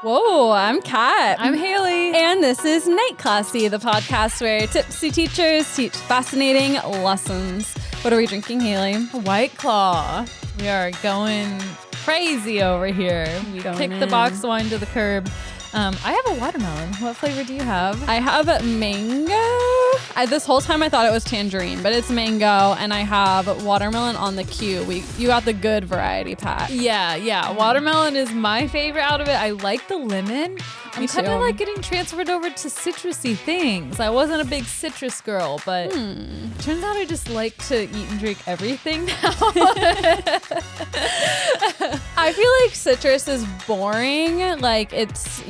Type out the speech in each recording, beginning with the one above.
Whoa, I'm Kat. I'm Hayley. And this is Night Classy, the podcast where tipsy teachers teach fascinating lessons. What are we drinking, Hayley? White Claw. We are going crazy over here. We kicked the box wine to the curb. I have a watermelon. What flavor do you have? I have mango. This whole time I thought it was tangerine, but it's mango, and I have watermelon on the queue. You got the good variety pack. Yeah. Watermelon is my favorite out of it. I like the lemon. I'm kind of like getting transferred over to citrusy things. I wasn't a big citrus girl, but turns out I just like to eat and drink everything now. I feel like citrus is boring. Like it's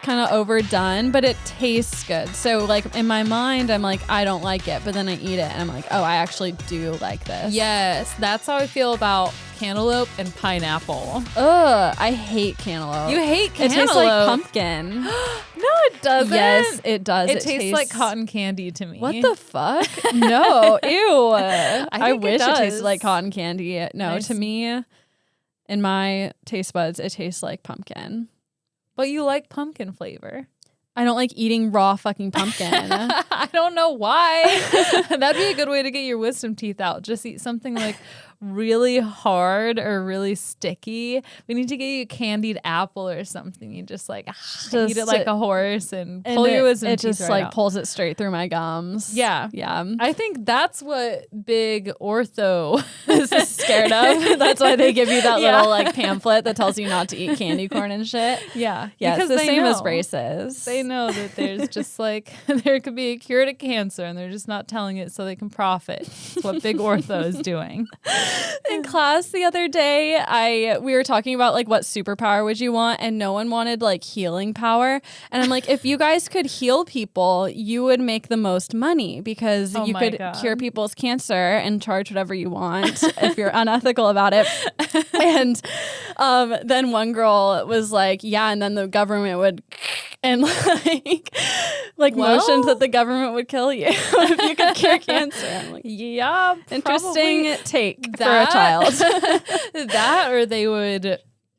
kind of overdone, but it tastes good. So like in my mind, I'm like, I don't like it, but then I eat it and I'm like, oh, I actually do like this. Yes, that's how I feel about cantaloupe and pineapple. Ugh, I hate cantaloupe. You hate cantaloupe? It tastes like pumpkin. No, it doesn't. Yes, it does. It tastes like cotton candy to me. What the fuck? No, ew. I wish it does. tasted like cotton candy. No, Nice. To me, in my taste buds, it tastes like pumpkin. But you like pumpkin flavor. I don't like eating raw fucking pumpkin. I don't know why. That'd be a good way to get your wisdom teeth out. Just eat something like really hard or really sticky. We need to get you a candied apple or something. You just like eat it like a horse and pull your wisdom teeth. It just right like out. pulls it straight through my gums. Yeah. Yeah. I think that's what big ortho is Scared of. That's why they give you that little like pamphlet that tells you not to eat candy corn and shit. Yeah. Yeah, because it's the same know. as braces. They know that there's just like there could be a cure to cancer and they're just not telling it so they can profit. That's what big ortho is doing. In class the other day, we were talking about like what superpower would you want, and no one wanted like healing power. And I'm like, if you guys could heal people, you would make the most money because you could cure people's cancer and charge whatever you want if you're unethical about it. And then one girl was like, yeah, and then the government would and motioned that the government would kill you if you could cure cancer. I'm like, yeah, interesting take for a child. That or they would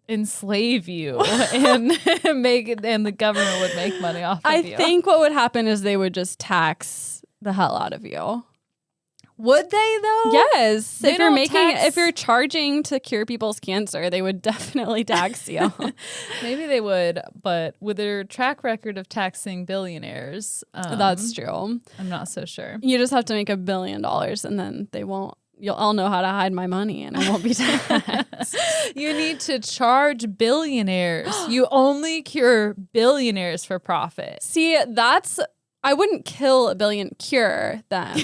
enslave you and and the government would make money off of you. I think what would happen is they would just tax the hell out of you. Would they though? Yes. They If you're charging to cure people's cancer, they would definitely tax you. Maybe they would, but with their track record of taxing billionaires, that's true. I'm not so sure. You just have to make $1 billion and then they won't. You'll all know how to hide my money and it won't be taxed. You need to charge billionaires. You only cure billionaires for profit. See, I wouldn't cure them.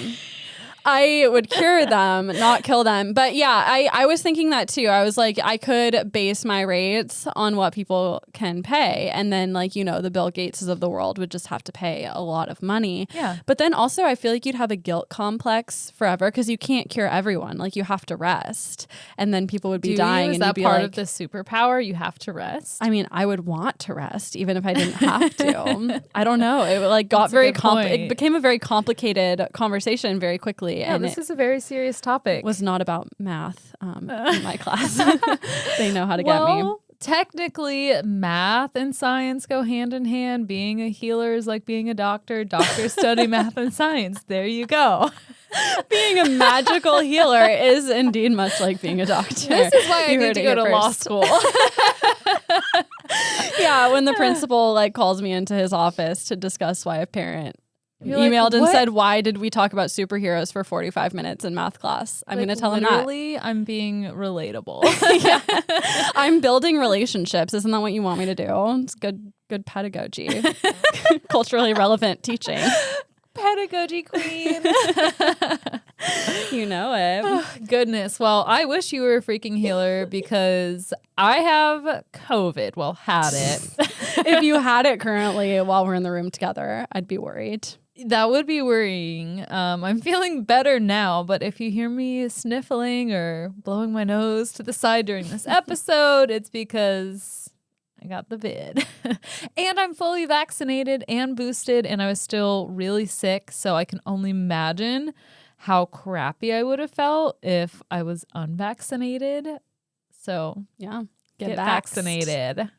I would cure them, not kill them. But yeah, I was thinking that too. I was like, I could base my rates on what people can pay. And then like, the Bill Gateses of the world would just have to pay a lot of money. Yeah. But then also I feel like you'd have a guilt complex forever because you can't cure everyone. Like you have to rest. And then people would be dying. Is and that you'd be part like, of the superpower? You have to rest? I mean, I would want to rest even if I didn't have to. I don't know. It like got it became a very complicated conversation very quickly. Yeah, and this is a very serious topic. Was not about math in my class. They know how to get me. Technically, math and science go hand in hand. Being a healer is like being a doctor. Doctors study math and science. There you go. Being a magical healer is indeed much like being a doctor. This is why I need to go to law school. Yeah, when the principal calls me into his office to discuss why a parent You're emailed and what? said, why did we talk about superheroes for 45 minutes in math class? I'm going to tell him that. Literally, I'm being relatable. Yeah. I'm building relationships. Isn't that what you want me to do? It's good pedagogy. Culturally relevant teaching. Pedagogy queen. You know it. Oh, goodness. Well, I wish you were a freaking healer because I have COVID. Well, had it. If you had it currently while we're in the room together, I'd be worried. That would be worrying. I'm feeling better now, but if you hear me sniffling or blowing my nose to the side during this episode, it's because I got the vid. And I'm fully vaccinated and boosted, and I was still really sick, so I can only imagine how crappy I would have felt if I was unvaccinated. So yeah, get vaccinated.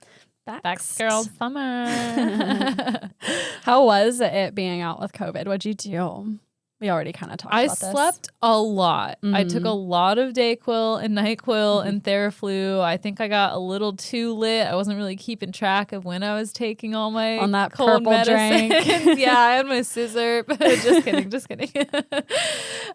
Facts girl summer. How was it being out with COVID? What'd you do? We already kind of talked about this. I slept a lot. I took a lot of Dayquil and NyQuil and Theraflu. I think I got a little too lit. I wasn't really keeping track of when I was taking all my on that cold purple drink. Yeah, I had my scissor. But just kidding.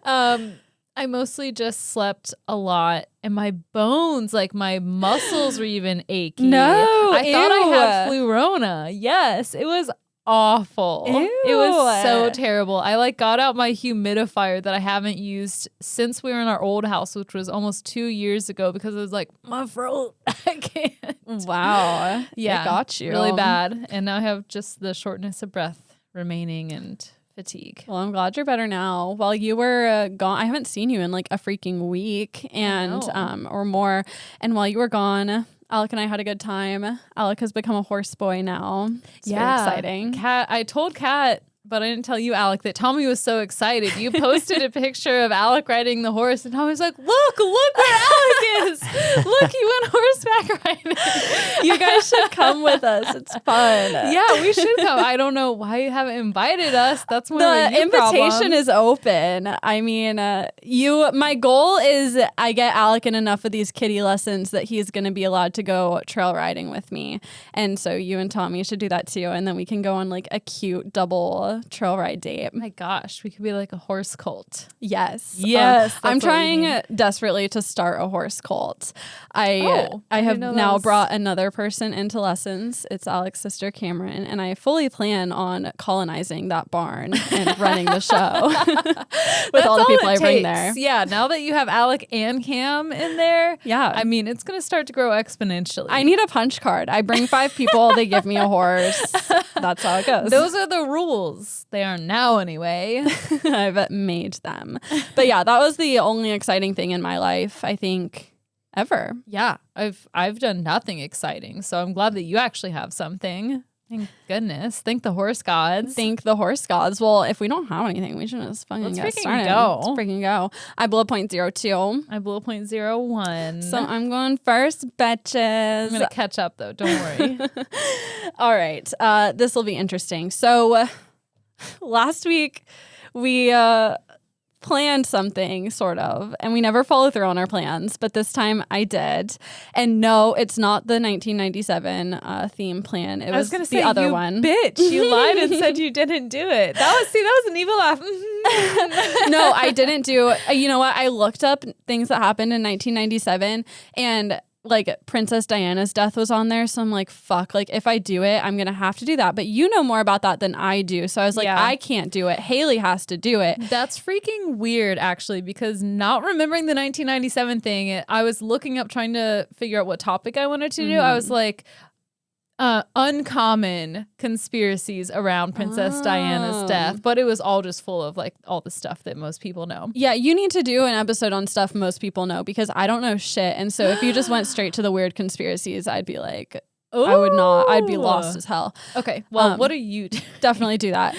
I mostly just slept a lot, and my bones, like my muscles, were even achy. No, I thought I had flurona. Yes, it was awful. Ew. It was so terrible. I like got out my humidifier that I haven't used since we were in our old house, which was almost 2 years ago, because it was like, my throat, I can't. Wow. Yeah, it got you really bad. And now I have just the shortness of breath remaining and fatigue. Well, I'm glad you're better now. While you were gone, I haven't seen you in like a freaking week and or more. And while you were gone, Alec and I had a good time. Alec has become a horse boy now. It's very exciting. I told Kat, but I didn't tell you, Alec, that Tommy was so excited. You posted a picture of Alec riding the horse, and Tommy was like, look where Alec is. Look, he went horseback riding. You guys should come with us. It's fun. Yeah, we should come. I don't know why you haven't invited us. That's more of the a invitation problem. is open. I mean, my goal is I get Alec in enough of these kiddie lessons that he's going to be allowed to go trail riding with me. And so you and Tommy should do that too. And then we can go on like a cute double trail ride date. My gosh, we could be like a horse cult. Yes. that's I'm what we trying need. desperately to start a horse cult. I have now brought another person into lessons. It's Alec's sister Cameron, and I fully plan on colonizing that barn and running the show with all the people I bring there. Yeah, now that you have Alec and Cam in there, Yeah. I mean, it's going to start to grow exponentially. I need a punch card. I bring 5 people, they give me a horse. That's how it goes. Those are the rules. They are now anyway. I've made them. But yeah, that was the only exciting thing in my life, I think, ever. Yeah, I've done nothing exciting, so I'm glad that you actually have something. Thank goodness. Thank the horse gods. Thank the horse gods. Well, if we don't have anything, we should just fucking get started. Go. Let's freaking go. I blew a .02. I blew a .01. So I'm going first, bitches. I'm going to catch up, though. Don't worry. All right. This will be interesting. So last week we planned something, sort of, and we never follow through on our plans, but this time I did. And no, it's not the 1997 theme plan. It was the other one. Bitch, you lied and said you didn't do it. That was an evil laugh. No, I didn't do. You know what? I looked up things that happened in 1997, and like Princess Diana's death was on there. So I'm like, fuck, like if I do it, I'm going to have to do that. But you know more about that than I do. So I was like, I can't do it. Hayley has to do it. That's freaking weird, actually, because not remembering the 1997 thing, I was looking up trying to figure out what topic I wanted to do. I was like, uncommon conspiracies around Princess Diana's death, but it was all just full of like all the stuff that most people know. Yeah, you need to do an episode on stuff most people know, because I don't know shit. And so if you just went straight to the weird conspiracies, I'd be like, I would not. I'd be lost as hell. Okay, well, what are you doing? Definitely do that.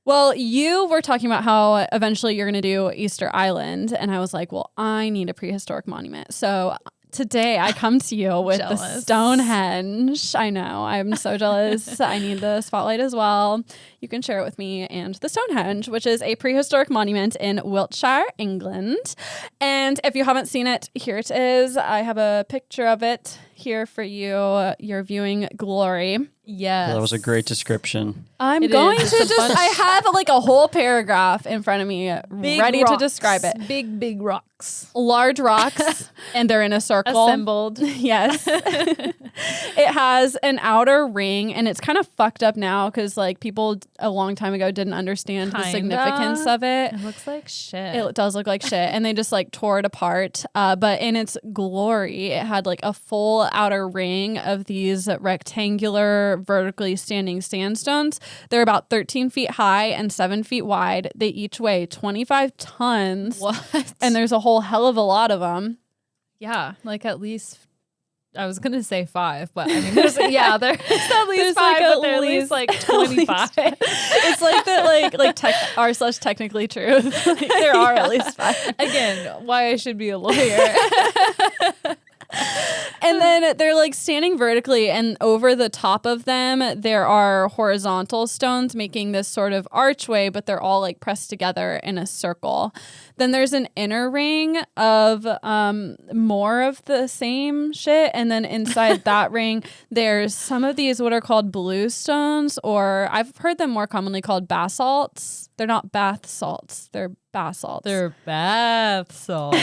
Well, you were talking about how eventually you're going to do Easter Island. And I was like, well, I need a prehistoric monument. So today I come to you with the Stonehenge. I know, I'm so jealous. I need the spotlight as well. You can share it with me. And the Stonehenge, which is a prehistoric monument in Wiltshire, England. And if you haven't seen it, here it is. I have a picture of it here for you, your viewing glory. Yes. That was a great description. I'm going to just, I have like a whole paragraph in front of me ready to describe it. Big rocks. Large rocks, and they're in a circle. Assembled. Yes. It has an outer ring, and it's kind of fucked up now because like people a long time ago didn't understand the significance of it. It looks like shit. It does look like shit, and they just like tore it apart. But in its glory, it had like a full outer ring of these rectangular, vertically standing sandstones. They're about 13 feet high and 7 feet wide. They each weigh 25 tons. What? And there's a whole hell of a lot of them. Yeah, like at least, I was going to say 5, but I mean, there's at least There's 5, like but they're at least like 25. It's like that, r/technically truth. Like, there are at least 5. Again, why I should be a lawyer. And then they're like standing vertically, and over the top of them, there are horizontal stones making this sort of archway, but they're all like pressed together in a circle. Then there's an inner ring of more of the same shit. And then inside that ring, there's some of these what are called blue stones, or I've heard them more commonly called basalts. They're not bath salts. They're basalts. They're bath salts.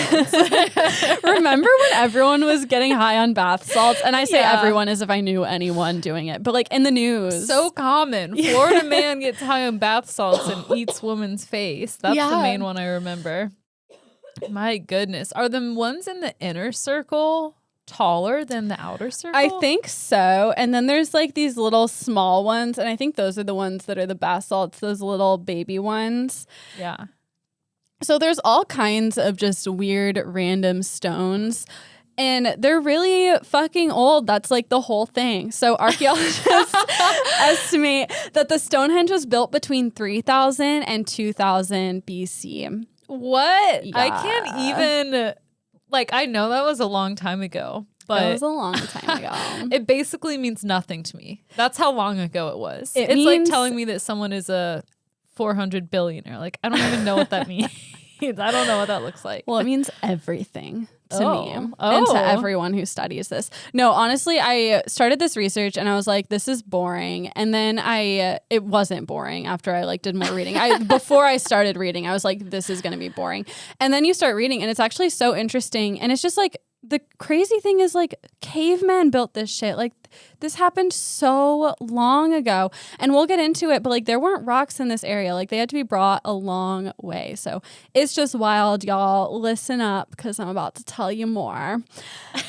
Remember when everyone was getting high on bath salts? And I say everyone as if I knew anyone doing it. But like in the news. So common. Florida man gets high on bath salts and eats woman's face. That's the main one I remember. My goodness. Are the ones in the inner circle taller than the outer circle? I think so. And then there's like these little small ones. And I think those are the ones that are the basalts, those little baby ones. Yeah. So there's all kinds of just weird random stones. And they're really fucking old. That's like the whole thing. So archaeologists estimate that the Stonehenge was built between 3000 and 2000 BC. What? Yeah. I can't even, like, I know that was a long time ago, but it was a long time ago. It basically means nothing to me. That's how long ago it was. It's means, like telling me that someone is a 400 billionaire. Like, I don't even know what that means. I don't know what that looks like. Well, it means everything to me and Oh. to everyone who studies this. No, honestly, I started this research and I was like, this is boring. And then it wasn't boring after I like did more reading. Before I started reading, I was like, this is going to be boring. And then you start reading and it's actually so interesting. And it's just like, the crazy thing is like cavemen built this shit. Like this happened so long ago, and we'll get into it, but like there weren't rocks in this area. Like they had to be brought a long way. So it's just wild, y'all. Listen up because I'm about to tell you more.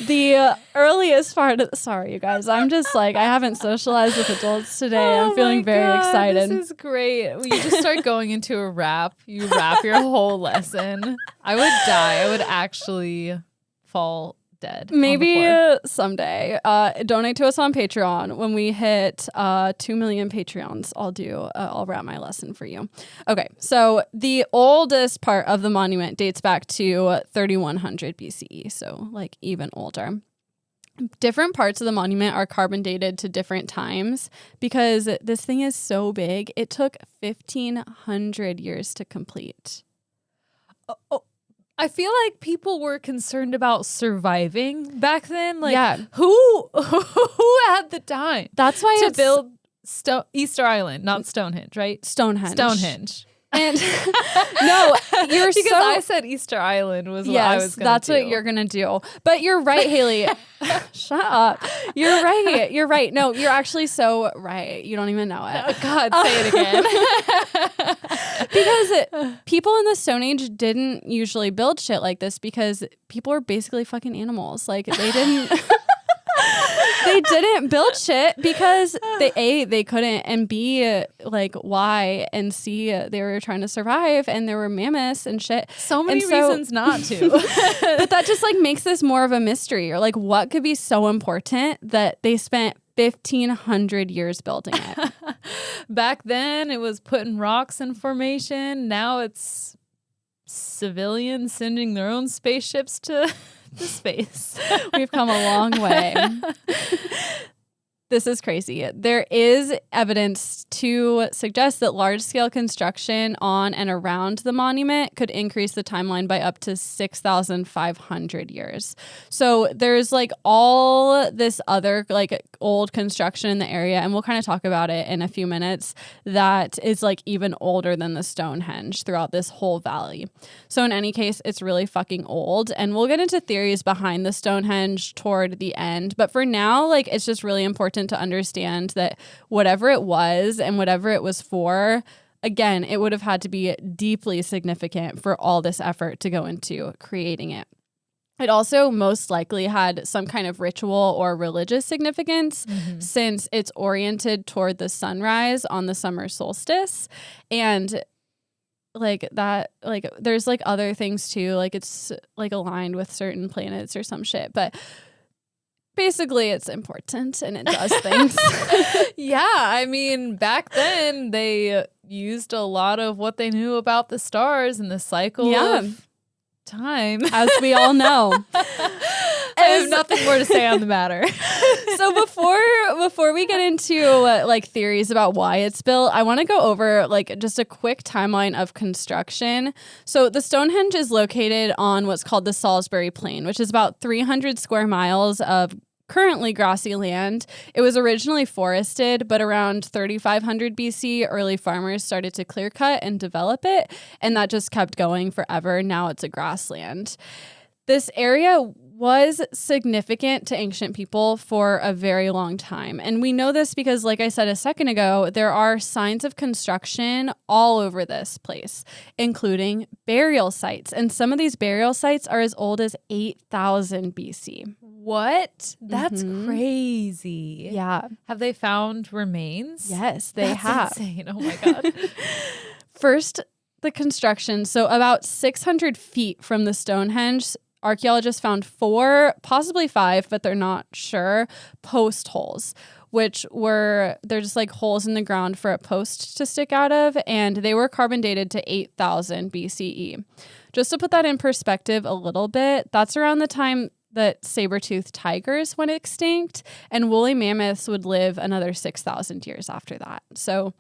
The earliest part of, sorry, you guys, I'm just like, I haven't socialized with adults today. I'm feeling very excited. This is great. You just start going into a rap. You rap your whole lesson. I would die. I would actually fall dead. Maybe someday. Donate to us on Patreon. When we hit 2 million Patreons, I'll wrap my lesson for you. Okay, so the oldest part of the monument dates back to 3100 BCE, so like even older. Different parts of the monument are carbon dated to different times because this thing is so big. It took 1,500 years to complete. I feel like people were concerned about surviving back then. Like, yeah. who had the time? That's why to build Easter Island, not Stonehenge, right? Stonehenge. And no, you're because so, I said Easter Island was what I was going to do. That's what you're going to do. But you're right, Hayley. Shut up. You're right. You're right. No, you're actually so right. You don't even know it. Oh, God, say it again. Because people in the Stone Age didn't usually build shit like this because people were basically fucking animals. Like they didn't... They didn't build shit because they couldn't, and B, like why, and C, they were trying to survive, and there were mammoths and shit. So many reasons not to. But that just like makes this more of a mystery, or like what could be so important that they spent 1,500 years building it. Back then, it was putting rocks in formation. Now it's civilians sending their own spaceships to space. We've come a long way. This is crazy. There is evidence to suggest that large-scale construction on and around the monument could increase the timeline by up to 6,500 years. So there's like all this other like old construction in the area, and we'll kind of talk about it in a few minutes, that is like even older than the Stonehenge throughout this whole valley. So in any case, it's really fucking old, and we'll get into theories behind the Stonehenge toward the end. But for now, like it's just really important to understand that whatever it was and whatever it was for, again, it would have had to be deeply significant for all this effort to go into creating it. It also most likely had some kind of ritual or religious significance since it's oriented toward the sunrise on the summer solstice. And like that, like there's like other things too, like it's like aligned with certain planets or some shit. But basically, it's important and it does things. Yeah, I mean, back then they used a lot of what they knew about the stars and the cycle of time. As we all know. I have nothing more to say on the matter. So before we get into like theories about why it's built, I want to go over like just a quick timeline of construction. So the Stonehenge is located on what's called the Salisbury Plain, which is about 300 square miles of currently grassy land. It was originally forested, but around 3500 BC, early farmers started to clear cut and develop it, and that just kept going forever. Now it's a grassland. This area was significant to ancient people for a very long time. And we know this because, like I said a second ago, there are signs of construction all over this place, including burial sites. And some of these burial sites are as old as 8000 BC. What? That's crazy. Yeah. Have they found remains? Yes, they That's have. insane. Oh my God. First, the construction. So about 600 feet from the Stonehenge, archaeologists found 4, possibly 5, but they're not sure, post holes, they're just like holes in the ground for a post to stick out of, and they were carbon dated to 8000 BCE. Just to put that in perspective a little bit, that's around the time that saber-toothed tigers went extinct, and woolly mammoths would live another 6,000 years after that. So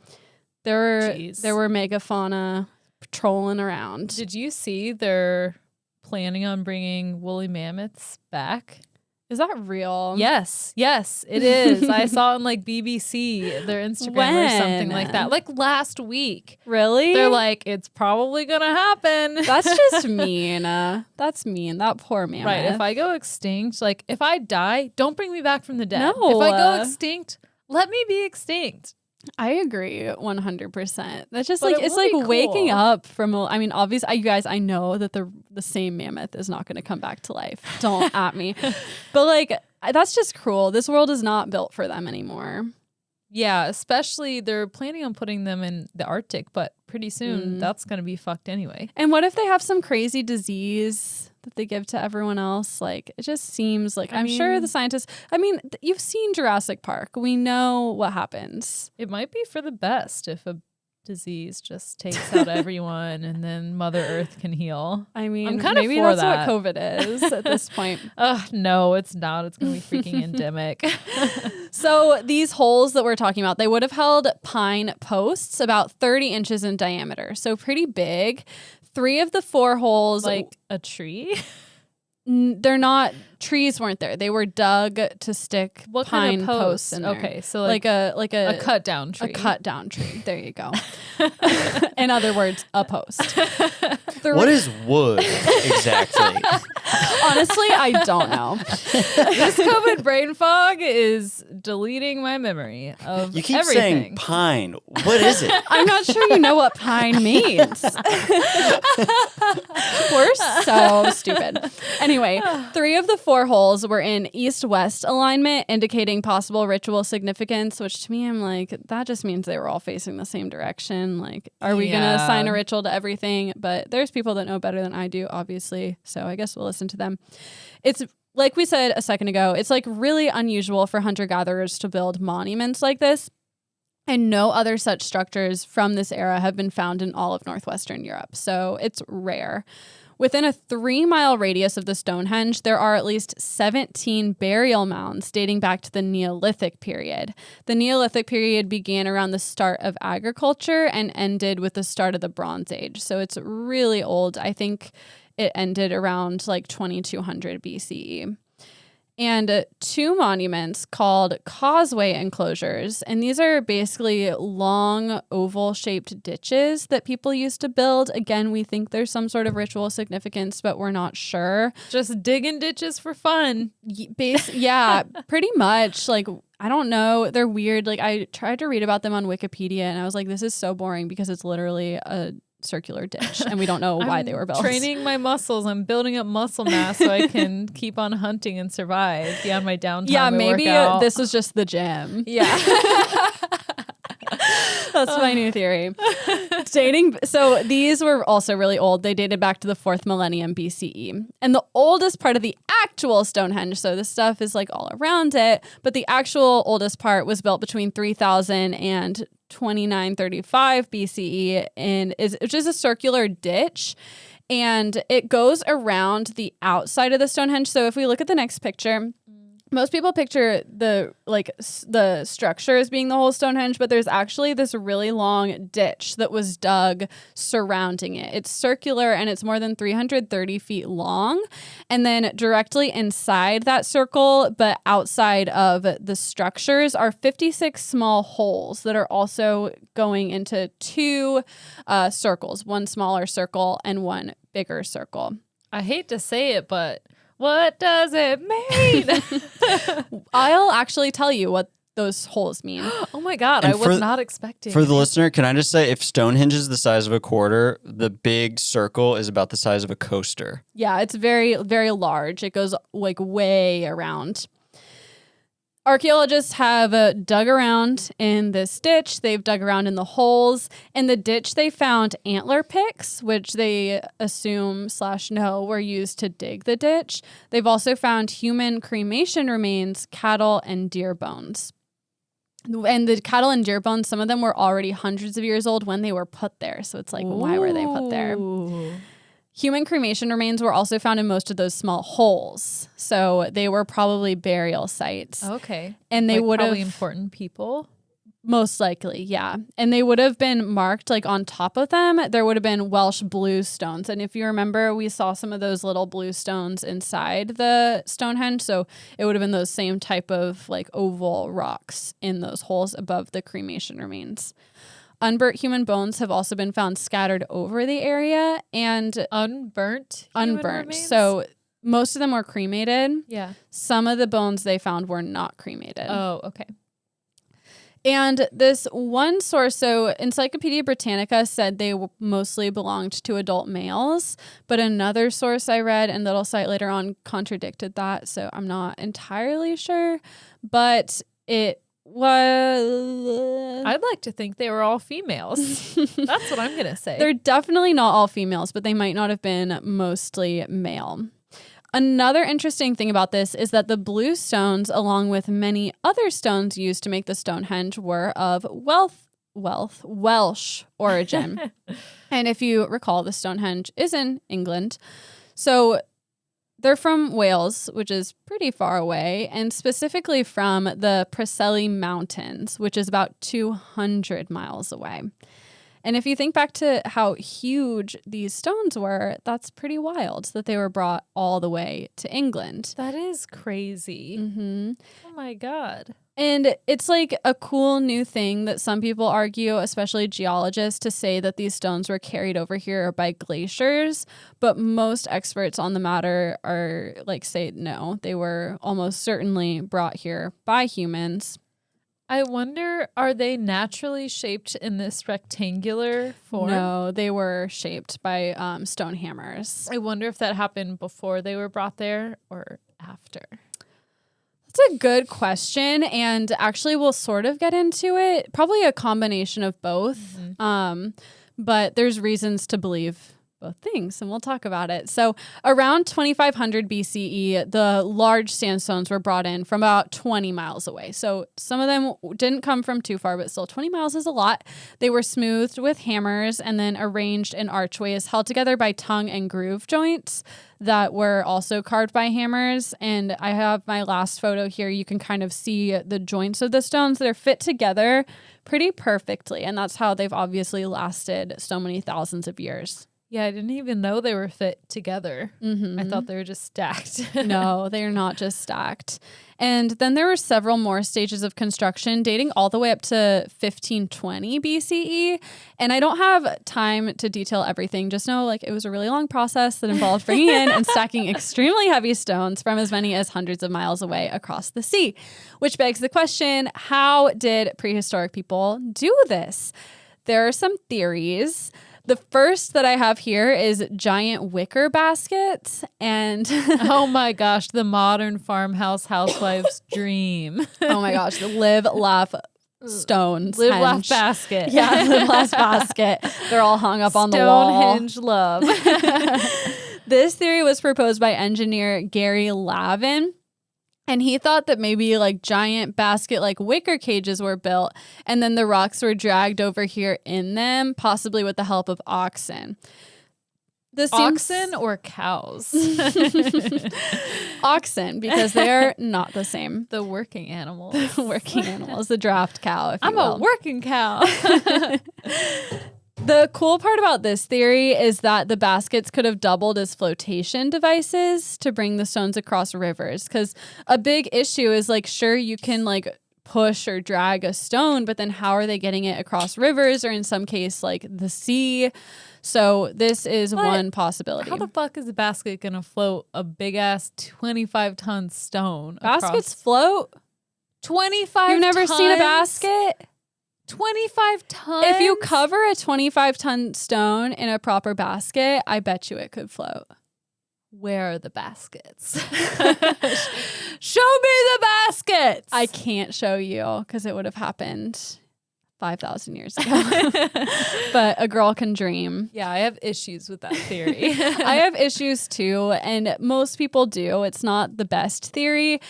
there were megafauna patrolling around. Did you see they're planning on bringing woolly mammoths back? Is that real? Yes, it is. I saw it on like BBC, their Instagram or something like that. Like last week. Really? They're like, it's probably gonna happen. That's just mean. That's mean. That poor mammoth. Right. If I go extinct, like if I die, don't bring me back from the dead. No. If I go extinct, let me be extinct. I agree 100%. That's just But like, it it's will like be waking cool. up from, I mean, obviously, you guys, I know that the same mammoth is not going to come back to life. Don't at me. But like, that's just cruel. This world is not built for them anymore. Yeah, especially they're planning on putting them in the Arctic, but pretty soon that's going to be fucked anyway. And what if they have some crazy disease that they give to everyone else? Like, it just seems like, I'm sure the scientists, you've seen Jurassic Park. We know what happens. It might be for the best if a disease just takes out everyone and then Mother Earth can heal. I mean, I'm kind of maybe for that's that. what COVID is at this point. No, it's not. It's going to be freaking endemic. So these holes that we're talking about, they would have held pine posts about 30 inches in diameter. So pretty big. 3 of the 4 holes, Like a tree? they're not, trees weren't there. They were dug to stick What pine kind of posts in there. Okay, so like a cut down tree. A cut down tree. There you go. In other words, a post. What is wood exactly? Honestly, I don't know. This COVID brain fog is deleting my memory of You keep everything. saying pine. What is it? I'm not sure you know what pine means. We're so stupid. Anyway, 3 of the 4 holes were in east-west alignment, indicating possible ritual significance, which to me, I'm like, that just means they were all facing the same direction. Like, are we going to assign a ritual to everything? But there's people that know better than I do, obviously. So I guess we'll listen to them. It's like we said a second ago, it's like really unusual for hunter-gatherers to build monuments like this. And no other such structures from this era have been found in all of northwestern Europe. So it's rare. Within a 3-mile radius of the Stonehenge, there are at least 17 burial mounds dating back to the Neolithic period. The Neolithic period began around the start of agriculture and ended with the start of the Bronze Age. So it's really old. I think it ended around like 2200 BCE. And 2 monuments called Causeway Enclosures. And these are basically long oval-shaped ditches that people used to build. Again, we think there's some sort of ritual significance, but we're not sure. Just digging ditches for fun. Yeah, pretty much. Like, I don't know. They're weird. Like, I tried to read about them on Wikipedia, and I was like, this is so boring because it's literally a circular ditch and we don't know why they were built. Training my muscles. I'm building up muscle mass so I can keep on hunting and survive beyond my downtime. Yeah, maybe this was just the gym. Yeah. That's my new theory. So these were also really old. They dated back to the 4th millennium BCE. And the oldest part of the actual Stonehenge, so this stuff is like all around it, but the actual oldest part was built between 3000 and 2935 BCE, which is a circular ditch, and it goes around the outside of the Stonehenge. So if we look at the next picture, most people picture the structure as being the whole Stonehenge, but there's actually this really long ditch that was dug surrounding it. It's circular and it's more than 330 feet long. And then directly inside that circle, but outside of the structures, are 56 small holes that are also going into two circles, one smaller circle and one bigger circle. I hate to say it, but what does it mean? I'll actually tell you what those holes mean. Oh my God, And I was not expecting. For the listener, can I just say, if Stonehenge is the size of a quarter, the big circle is about the size of a coaster. Yeah, it's very, very large. It goes like way around. Archaeologists have dug around in this ditch. They've dug around in the holes. In the ditch, they found antler picks, which they assume/know were used to dig the ditch. They've also found human cremation remains, cattle, and deer bones. And the cattle and deer bones, some of them were already hundreds of years old when they were put there. So it's like, why were they put there? Ooh. Human cremation remains were also found in most of those small holes. So they were probably burial sites. Okay. And they Like, would have probably important people. most likely, yeah. And they would have been marked like on top of them. There would have been Welsh blue stones. And if you remember, we saw some of those little blue stones inside the Stonehenge. So it would have been those same type of like oval rocks in those holes above the cremation remains. Unburnt human bones have also been found scattered over the area and Unburnt human remains? So most of them were cremated. Yeah. Some of the bones they found were not cremated. Oh, okay. And this one source, so Encyclopedia Britannica said they mostly belonged to adult males, but another source I read and that'll cite later on contradicted that. So I'm not entirely sure, but it was... I'd like to think they were all females. That's what I'm going to say. They're definitely not all females, but they might not have been mostly male. Another interesting thing about this is that the blue stones, along with many other stones used to make the Stonehenge, were of Welsh origin. And if you recall, the Stonehenge is in England. So they're from Wales, which is pretty far away, and specifically from the Preseli Mountains, which is about 200 miles away. And if you think back to how huge these stones were, that's pretty wild that they were brought all the way to England. That is crazy. Mm-hmm. Oh my God. And it's like a cool new thing that some people argue, especially geologists, to say that these stones were carried over here by glaciers. But most experts on the matter are like, say no, they were almost certainly brought here by humans. I wonder, are they naturally shaped in this rectangular form? No, they were shaped by stone hammers. I wonder if that happened before they were brought there or after. That's a good question, and actually we'll sort of get into it. Probably a combination of both, but there's reasons to believe both things, and we'll talk about it. So around 2500 BCE, the large sandstones were brought in from about 20 miles away. So some of them didn't come from too far, but still 20 miles is a lot. They were smoothed with hammers and then arranged in archways held together by tongue and groove joints that were also carved by hammers. And I have my last photo here. You can kind of see the joints of the stones that are fit together pretty perfectly. And that's how they've obviously lasted so many thousands of years. Yeah, I didn't even know they were fit together. Mm-hmm. I thought they were just stacked. No, they are not just stacked. And then there were several more stages of construction dating all the way up to 1520 BCE. And I don't have time to detail everything. Just know like it was a really long process that involved bringing in and stacking extremely heavy stones from as many as hundreds of miles away across the sea. Which begs the question, how did prehistoric people do this? There are some theories. The first that I have here is giant wicker baskets, and oh my gosh, the modern farmhouse housewife's dream. Oh my gosh, the live, laugh, stones. Live, laugh, basket. Yeah, live, laugh, basket. They're all hung up on the wall. Stonehenge love. This theory was proposed by engineer Gary Lavin. And he thought that maybe like giant basket like wicker cages were built and then the rocks were dragged over here in them, possibly with the help of oxen. This seems Oxen or cows? oxen, because they are not the same. The working animals. Working animals, the draft cow, if you I'm will. a working cow. The cool part about this theory is that the baskets could have doubled as flotation devices to bring the stones across rivers. Because a big issue is like, sure, you can like push or drag a stone, but then how are they getting it across rivers or in some case like the sea? So this is one possibility. How the fuck is a basket going to float a big ass 25-ton stone? Baskets float? 25 You've never tons? seen a basket? 25 tons? If you cover a 25-ton stone in a proper basket, I bet you it could float. Where are the baskets? Show me the baskets. I can't show you because it would have happened 5,000 years ago. But a girl can dream. Yeah, I have issues with that theory. I have issues too, and most people do. It's not the best theory,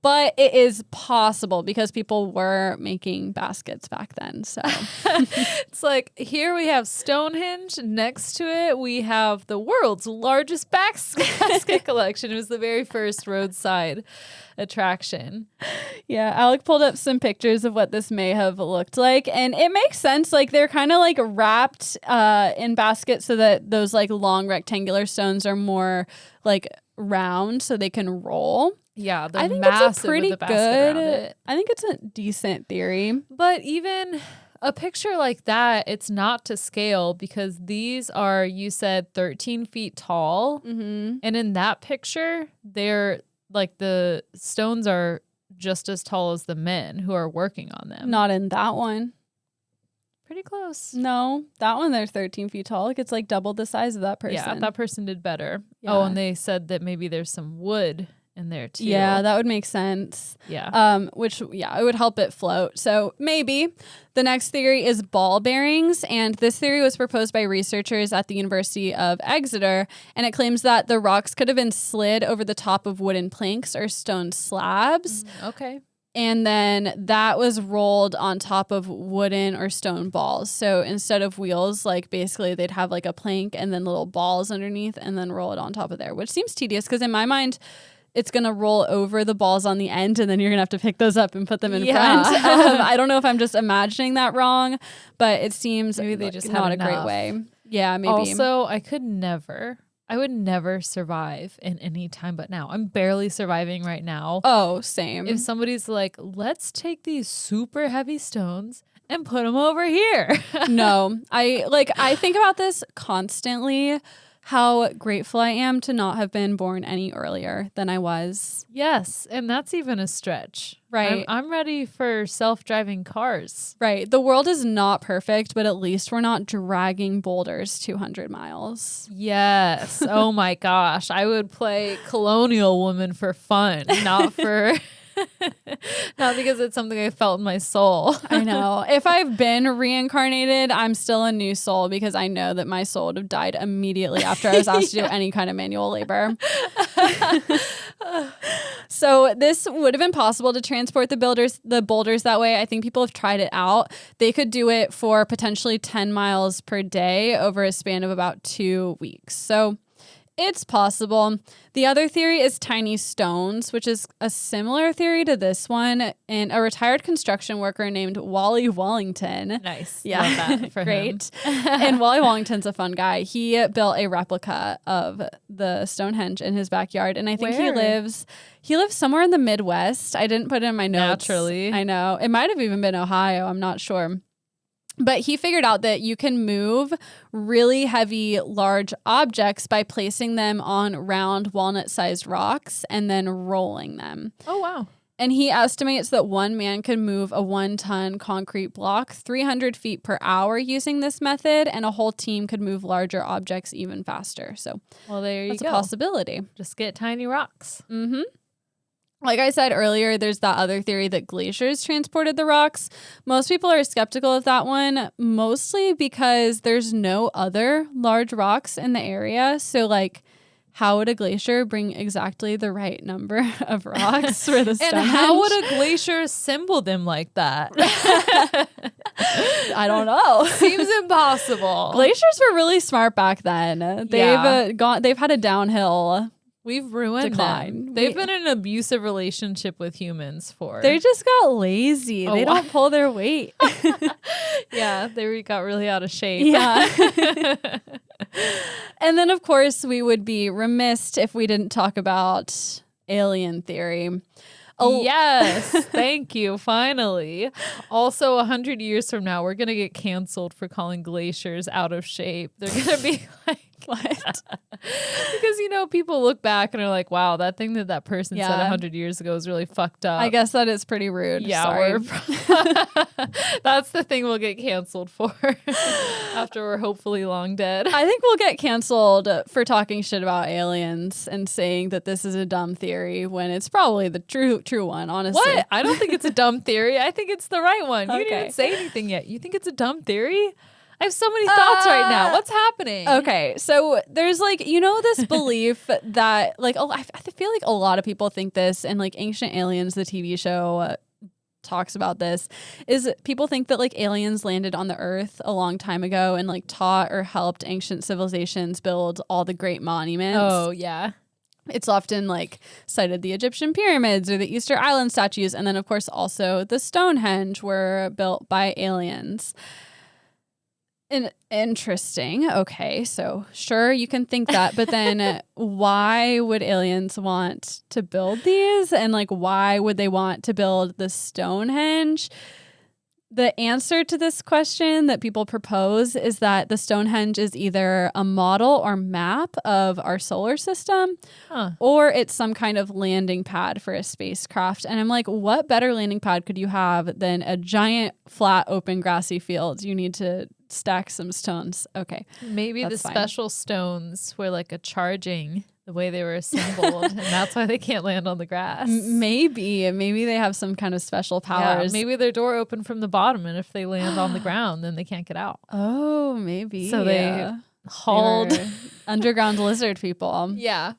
but it is possible because people were making baskets back then. So it's like here we have Stonehenge. Next to it, we have the world's largest basket collection. It was the very first roadside attraction. Yeah, Alec pulled up some pictures of what this may have looked like, and it makes sense. Like they're kind of like wrapped in baskets so that those like long rectangular stones are more like round so they can roll. Yeah, they're I think massive it's a pretty with the basket around good. it. I think it's a decent theory. But even a picture like that, it's not to scale because these are, you said, 13 feet tall. Mm-hmm. And in that picture, they're like the stones are just as tall as the men who are working on them. Not in that one. Pretty close. No, that one they're 13 feet tall. Like it's like double the size of that person. Yeah, that person did better. Yeah. Oh, and they said that maybe there's some wood in there too. Yeah, that would make sense. Yeah. Which, yeah, it would help it float. So maybe. The next theory is ball bearings, and this theory was proposed by researchers at the University of Exeter, and it claims that the rocks could have been slid over the top of wooden planks or stone slabs. Okay. And then that was rolled on top of wooden or stone balls. So instead of wheels, like basically they'd have like a plank and then little balls underneath and then roll it on top of there, which seems tedious because in my mind, it's going to roll over the balls on the end and then you're going to have to pick those up and put them in front. I don't know if I'm just imagining that wrong, but it seems maybe they just not had a great enough. way. Yeah, maybe. Also, I would never survive in any time but now. I'm barely surviving right now. Oh, same. If somebody's like, let's take these super heavy stones and put them over here. No, I think about this constantly, how grateful I am to not have been born any earlier than I was. Yes, and that's even a stretch. Right. I'm ready for self-driving cars. Right. The world is not perfect, but at least we're not dragging boulders 200 miles. Yes. Oh my gosh. I would play colonial woman for fun, not for... not because it's something I felt in my soul. I know. If I've been reincarnated, I'm still a new soul because I know that my soul would have died immediately after I was asked to do any kind of manual labor. So this would have been possible to transport the boulders that way. I think people have tried it out. They could do it for potentially 10 miles per day over a span of about 2 weeks. So it's possible. The other theory is tiny stones, which is a similar theory to this one. And a retired construction worker named Wally Wallington. Nice. Yeah. Love that for Great. him. And Wally Wallington's a fun guy. He built a replica of the Stonehenge in his backyard. And I think he lives somewhere in the Midwest. I didn't put it in my notes. Naturally. I know. It might have even been Ohio. I'm not sure. But he figured out that you can move really heavy, large objects by placing them on round walnut-sized rocks and then rolling them. Oh, wow. And he estimates that one man could move a 1-ton concrete block 300 feet per hour using this method, and a whole team could move larger objects even faster. So well, there you that's go. a possibility. Just get tiny rocks. Mm-hmm. Like I said earlier, there's that other theory that glaciers transported the rocks. Most people are skeptical of that one, mostly because there's no other large rocks in the area. So, like, how would a glacier bring exactly the right number of rocks for the Stonehenge? And how would a glacier assemble them like that? I don't know. Seems impossible. Glaciers were really smart back then. They've had a downhill. We've ruined decline. them. They've been in an abusive relationship with humans for. They just got lazy. They don't pull their weight. Yeah, they got really out of shape. Yeah. And then, of course, we would be remiss if we didn't talk about alien theory. Yes, thank you. Finally. Also, 100 years from now, we're going to get canceled for calling glaciers out of shape. They're going to be like, what? Because, people look back and are like, wow, that thing that person said 100 years ago is really fucked up. I guess that is pretty rude. Yeah, sorry. That's the thing we'll get canceled for after we're hopefully long dead. I think we'll get canceled for talking shit about aliens and saying that this is a dumb theory when it's probably the true one, honestly. What? I don't think it's a dumb theory. I think it's the right one. You didn't Okay. even say anything yet. You think it's a dumb theory? I have so many thoughts right now. What's happening? Okay, so there's this belief that I feel like a lot of people think this, and Ancient Aliens, the TV show, talks about this, is people think that aliens landed on the earth a long time ago and taught or helped ancient civilizations build all the great monuments. Oh, yeah. It's often cited the Egyptian pyramids or the Easter Island statues, and then of course also the Stonehenge were built by aliens. Interesting. Okay, so sure, you can think that, but then why would aliens want to build these? And why would they want to build the Stonehenge? The answer to this question that people propose is that the Stonehenge is either a model or map of our solar system, or it's some kind of landing pad for a spacecraft. And I'm like, what better landing pad could you have than a giant, flat, open, grassy field? You need to stack some stones. Okay. Maybe the that's fine. special stones were a charging the way they were assembled, and that's why they can't land on the grass. Maybe they have some kind of special powers. Yeah, maybe their door opened from the bottom, and if they land on the ground, then they can't get out. Oh, maybe. So they hauled They were underground lizard people. Yeah.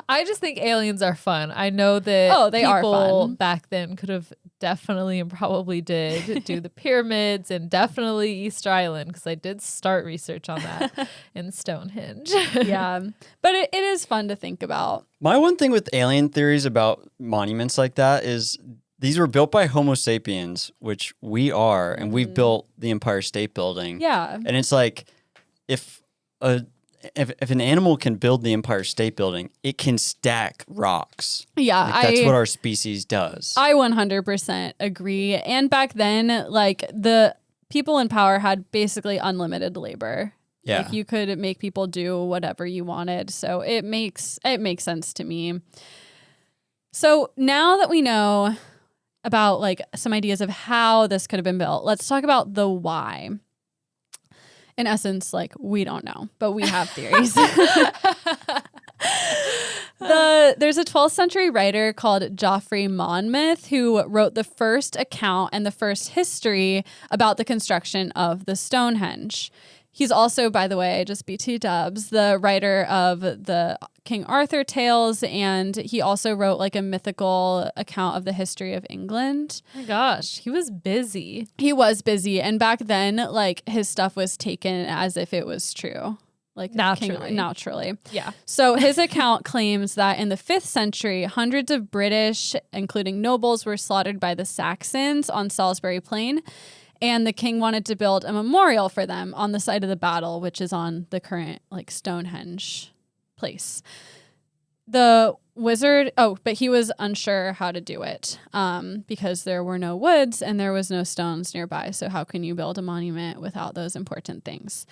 I just think aliens are fun. I know that they are people fun. back then could have definitely and probably did do the pyramids and definitely Easter Island, because I did start research on that in Stonehenge. Yeah. But it is fun to think about. My one thing with alien theories about monuments like that is these were built by Homo sapiens, which we are, and we've built the Empire State Building. Yeah. And it's if an animal can build the Empire State Building, it can stack rocks. Yeah. That's what our species does. I 100% agree. And back then, the people in power had basically unlimited labor. Yeah. You could make people do whatever you wanted. So it makes sense to me. So now that we know about some ideas of how this could have been built, let's talk about the why. In essence, we don't know, but we have theories. There's a 12th century writer called Geoffrey Monmouth who wrote the first account and the first history about the construction of the Stonehenge. He's also, by the way, just BT dubs, the writer of the King Arthur tales, and he also wrote a mythical account of the history of England. Oh my gosh, he was busy. He was busy, and back then, his stuff was taken as if it was true. Naturally. Yeah. So his account claims that in the 5th century, hundreds of British, including nobles, were slaughtered by the Saxons on Salisbury Plain. And the king wanted to build a memorial for them on the site of the battle, which is on the current Stonehenge place. The wizard, but he was unsure how to do it because there were no woods and there was no stones nearby. So how can you build a monument without those important things?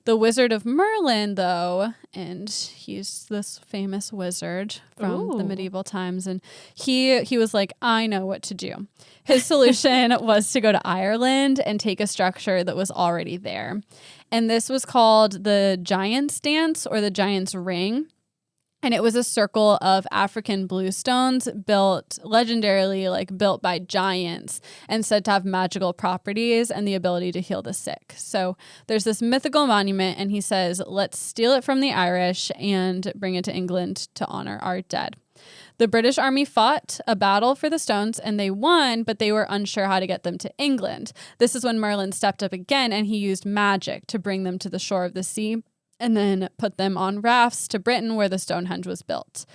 The Wizard of Merlin, though, and he's this famous wizard from the medieval times, and he was like, I know what to do. His solution was to go to Ireland and take a structure that was already there. And this was called the Giant's Dance or the Giant's Ring. And it was a circle of African bluestones built legendarily, built by giants and said to have magical properties and the ability to heal the sick. So there's this mythical monument, and he says, let's steal it from the Irish and bring it to England to honor our dead. The British army fought a battle for the stones and they won, but they were unsure how to get them to England. This is when Merlin stepped up again and he used magic to bring them to the shore of the sea and then put them on rafts to Britain where the Stonehenge was built.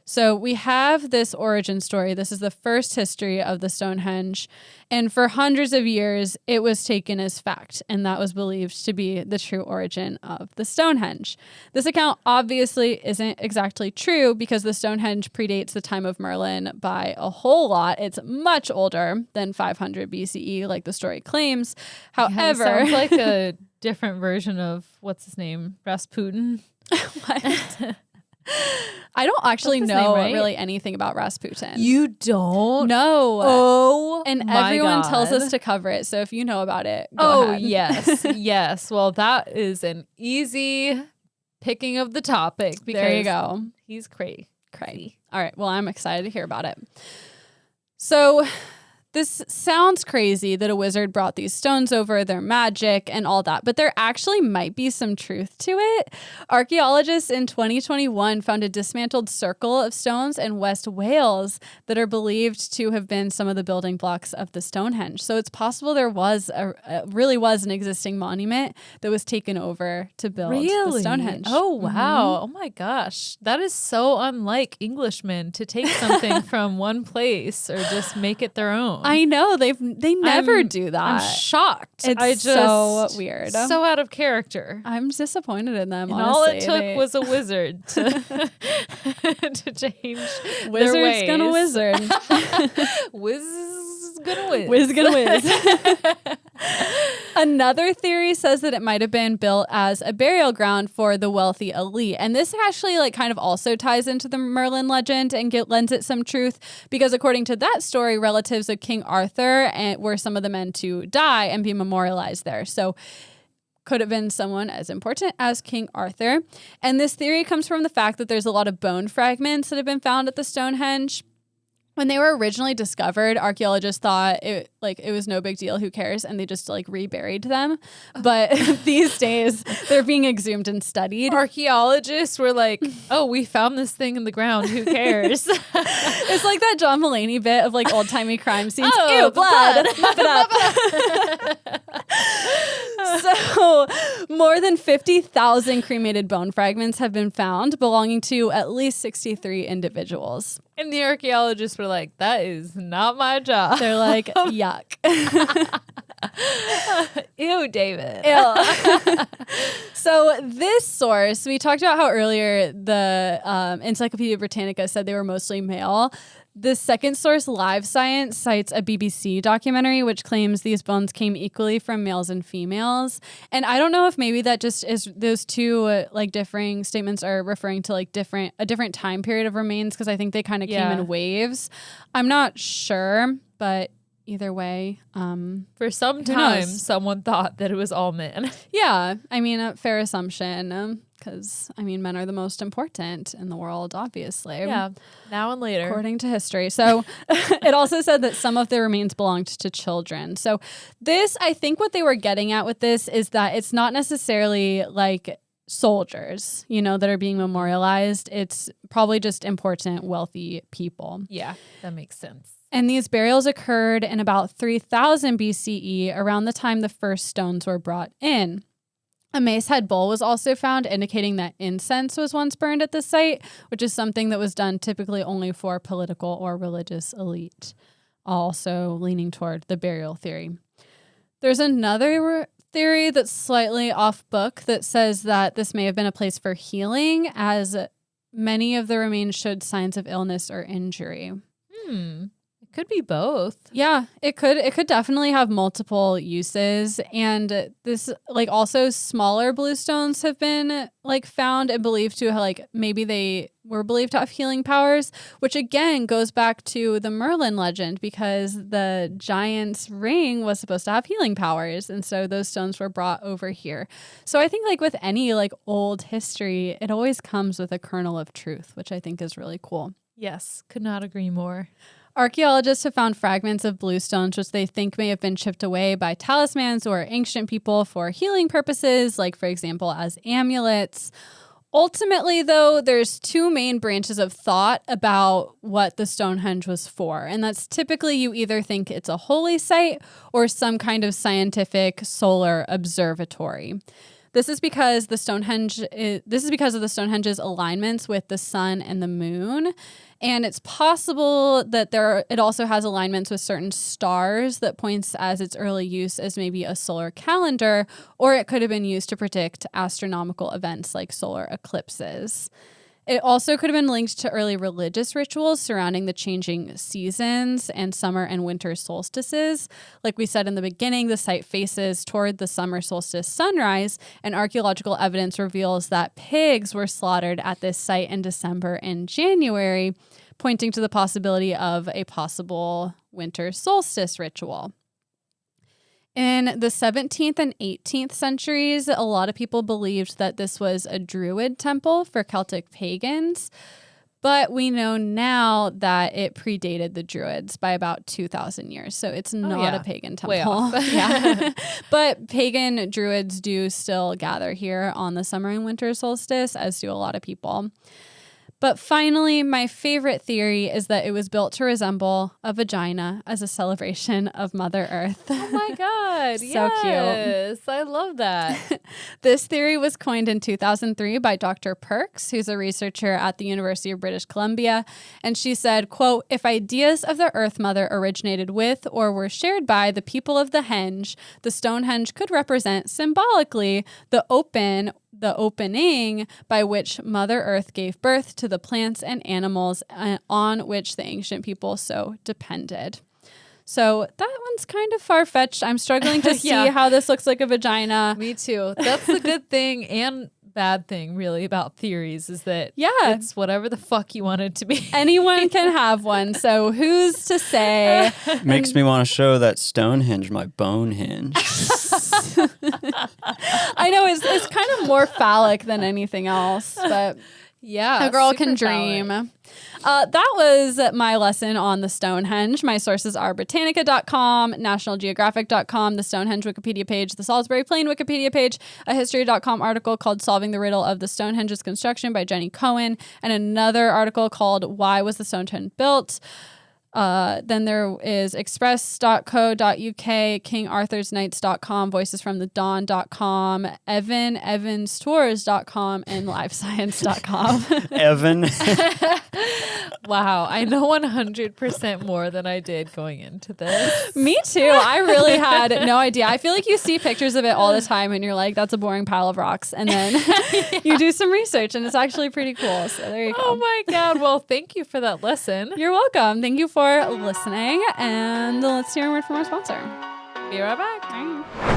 So we have this origin story. This is the first history of the Stonehenge. And for hundreds of years, it was taken as fact. And that was believed to be the true origin of the Stonehenge. This account obviously isn't exactly true because the Stonehenge predates the time of Merlin by a whole lot. It's much older than 500 BCE, like the story claims. However, Yeah, sounds like a different version of what's his name? Rasputin. What? I don't actually That's his know name, right? really anything about Rasputin. You don't? No. Oh, And my everyone God. tells us to cover it. So if you know about it, go Oh, ahead. yes. Yes. Well, that is an easy picking of the topic because There you go. he's crazy. Crazy. All right. Well, I'm excited to hear about it. So this sounds crazy that a wizard brought these stones over, their magic and all that, but there actually might be some truth to it. Archaeologists in 2021 found a dismantled circle of stones in West Wales that are believed to have been some of the building blocks of the Stonehenge. So it's possible there was really was an existing monument that was taken over to build the Stonehenge. Oh, wow. Oh, my gosh. That is so unlike Englishmen to take something from one place or just make it their own. I know they never do that. I'm shocked. It's so weird. So out of character. I'm disappointed in them. And honestly. all it took was a wizard to to change their wizard's ways. gonna wizard. Wiz is gonna whiz. Whiz gonna whiz. Another theory says that it might have been built as a burial ground for the wealthy elite. And this actually kind of also ties into the Merlin legend and lends it some truth because according to that story, relatives of King Arthur were some of the men to die and be memorialized there. So could have been someone as important as King Arthur. And this theory comes from the fact that there's a lot of bone fragments that have been found at the Stonehenge. When they were originally discovered, archaeologists thought it was no big deal, who cares, and they just reburied them. But these days, they're being exhumed and studied. Archaeologists were like, "Oh, we found this thing in the ground. Who cares?" It's like that John Mulaney bit of old timey crime scenes. Oh, Ew, blood. Mop it up. So, more than 50,000 cremated bone fragments have been found, belonging to at least 63 individuals. And the archaeologists were like, "That is not my job." They're like, yuck. Ew, David. Ew. So this source, we talked about how earlier the Encyclopedia Britannica said they were mostly male. The second source, Live Science, cites a BBC documentary which claims these bones came equally from males and females. And I don't know if maybe that just is those two differing statements are referring to a different time period of remains because I think they kind of came in waves. I'm not sure, but either way, For some time, someone thought that it was all men. yeah, I mean, a fair assumption. Because, men are the most important in the world, obviously. Yeah, now and later. According to history. So it also said that some of the remains belonged to children. So this, I think what they were getting at with this is that it's not necessarily soldiers, that are being memorialized. It's probably just important, wealthy people. Yeah, that makes sense. And these burials occurred in about 3000 BCE, around the time the first stones were brought in. A mace head bowl was also found, indicating that incense was once burned at the site, which is something that was done typically only for political or religious elite, also leaning toward the burial theory. There's another theory that's slightly off book that says that this may have been a place for healing, as many of the remains showed signs of illness or injury. It could be both. Yeah, it could definitely have multiple uses. And this, also smaller bluestones have been found and believed to maybe they were believed to have healing powers, which again goes back to the Merlin legend because the giant's ring was supposed to have healing powers. And so those stones were brought over here. So I think with any old history, it always comes with a kernel of truth, which I think is really cool. Yes, could not agree more. Archaeologists have found fragments of bluestones which they think may have been chipped away by talismans or ancient people for healing purposes, for example, as amulets, Ultimately, though, there's two main branches of thought about what the Stonehenge was for. And that's typically you either think it's a holy site or some kind of scientific solar observatory. This is because of the Stonehenge's alignments with the sun and the moon. And it's possible that it also has alignments with certain stars that points as its early use as maybe a solar calendar, or it could have been used to predict astronomical events like solar eclipses. It also could have been linked to early religious rituals surrounding the changing seasons and summer and winter solstices. Like we said in the beginning, the site faces toward the summer solstice sunrise, and archaeological evidence reveals that pigs were slaughtered at this site in December and January, pointing to the possibility of a possible winter solstice ritual. In the 17th and 18th centuries, a lot of people believed that this was a Druid temple for Celtic pagans, but we know now that it predated the Druids by about 2,000 years, so it's not a pagan temple. Way off. Yeah. But pagan Druids do still gather here on the summer and winter solstice, as do a lot of people. But finally, my favorite theory is that it was built to resemble a vagina as a celebration of Mother Earth. Oh my God. So yes, I love that. This theory was coined in 2003 by Dr. Perks, who's a researcher at the University of British Columbia. And she said, quote, "If ideas of the Earth Mother originated with or were shared by the people of the Henge, the Stonehenge could represent symbolically the opening by which Mother Earth gave birth to the plants and animals on which the ancient people so depended." So that one's kind of far-fetched. I'm struggling to see how this looks like a vagina. Me too. That's the good thing and bad thing, really, about theories is that it's whatever the fuck you want it to be. Anyone can have one. So who's to say? Makes me want to show that Stonehenge my bone hinge. I know it's kind of more phallic than anything else, but Yeah. a girl super can phallic. dream. That was my lesson on the Stonehenge. My sources are Britannica.com, NationalGeographic.com, the Stonehenge Wikipedia page, the Salisbury Plain Wikipedia page, a History.com article called Solving the Riddle of the Stonehenge's Construction by Jenny Cohen, and another article called Why Was the Stonehenge Built? Then there is express.co.uk, kingarthursnights.com, voicesfromthedawn.com, evanstours.com, and livescience.com. Evan. Wow. I know 100% more than I did going into this. Me too. I really had no idea. I feel like you see pictures of it all the time and you're like, that's a boring pile of rocks. And then you do some research and it's actually pretty cool. So there you go. Oh my God. Well, thank you for that lesson. You're welcome. Thank you for listening. And let's hear a word from our sponsor. Be right back.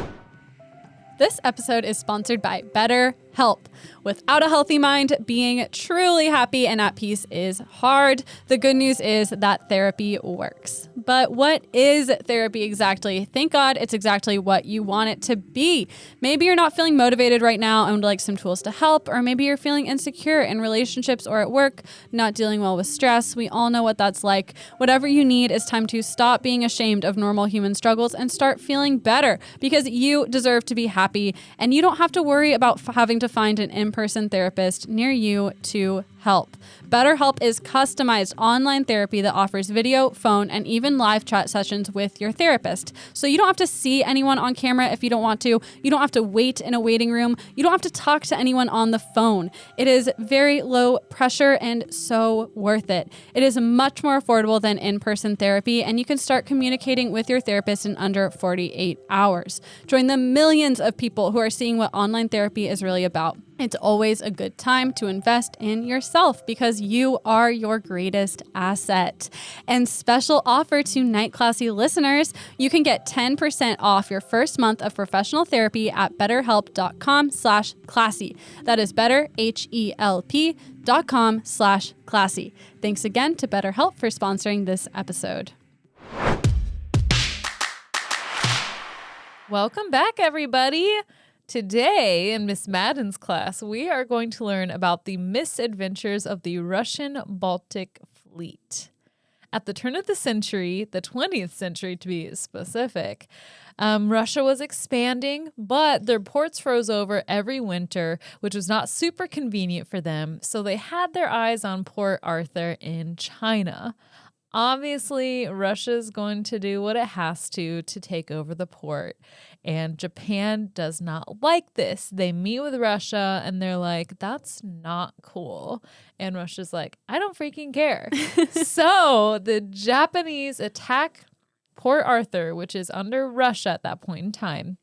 This episode is sponsored by BetterHelp. Without a healthy mind, being truly happy and at peace is hard. The good news is that therapy works. But what is therapy exactly? Thank God it's exactly what you want it to be. Maybe you're not feeling motivated right now and would like some tools to help, or maybe you're feeling insecure in relationships or at work, not dealing well with stress. We all know what that's like. Whatever you need is time to stop being ashamed of normal human struggles and start feeling better, because you deserve to be happy and you don't have to worry about having to find an in-person therapist near you to help. BetterHelp is customized online therapy that offers video, phone, and even live chat sessions with your therapist. So you don't have to see anyone on camera if you don't want to. You don't have to wait in a waiting room. You don't have to talk to anyone on the phone. It is very low pressure and so worth it. It is much more affordable than in-person therapy, and you can start communicating with your therapist in under 48 hours. Join the millions of people who are seeing what online therapy is really about. It's always a good time to invest in yourself because you are your greatest asset. And special offer to Night Classy listeners, you can get 10% off your first month of professional therapy at betterhelp.com/classy. That is betterhelp.com/classy. Thanks again to BetterHelp for sponsoring this episode. Welcome back, everybody. Today, in Miss Madden's class, we are going to learn about the misadventures of the Russian Baltic Fleet. At the turn of the century, the 20th century to be specific, Russia was expanding, but their ports froze over every winter, which was not super convenient for them. So they had their eyes on Port Arthur in China. Obviously, Russia's going to do what it has to take over the port. And Japan does not like this. They meet with Russia and they're like, that's not cool. And Russia's like, I don't freaking care. So the Japanese attack Port Arthur, which is under Russia at that point in time,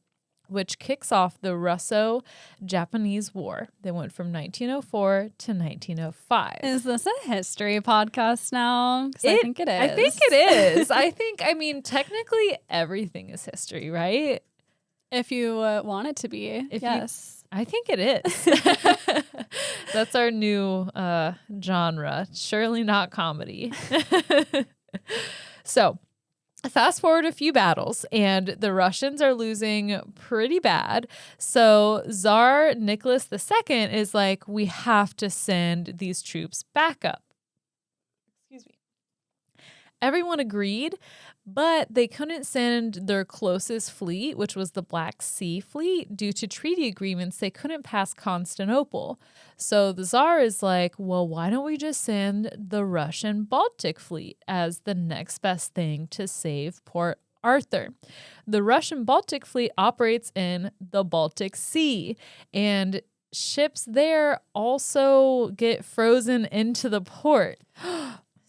which kicks off the Russo Japanese War. They went from 1904 to 1905. Is this a history podcast now? 'Cause I think it is. I think it is. I mean, technically everything is history, right? If you want it to be. Yes. I think it is. That's our new genre. Surely not comedy. So, fast forward a few battles, and the Russians are losing pretty bad. So Tsar Nicholas II is like, we have to send these troops back up. Excuse me. Everyone agreed, but they couldn't send their closest fleet, which was the Black Sea Fleet, due to treaty agreements. They couldn't pass Constantinople. So the Tsar is like, well, why don't we just send the Russian Baltic Fleet as the next best thing to save Port Arthur? The Russian Baltic Fleet operates in the Baltic Sea, and ships there also get frozen into the port.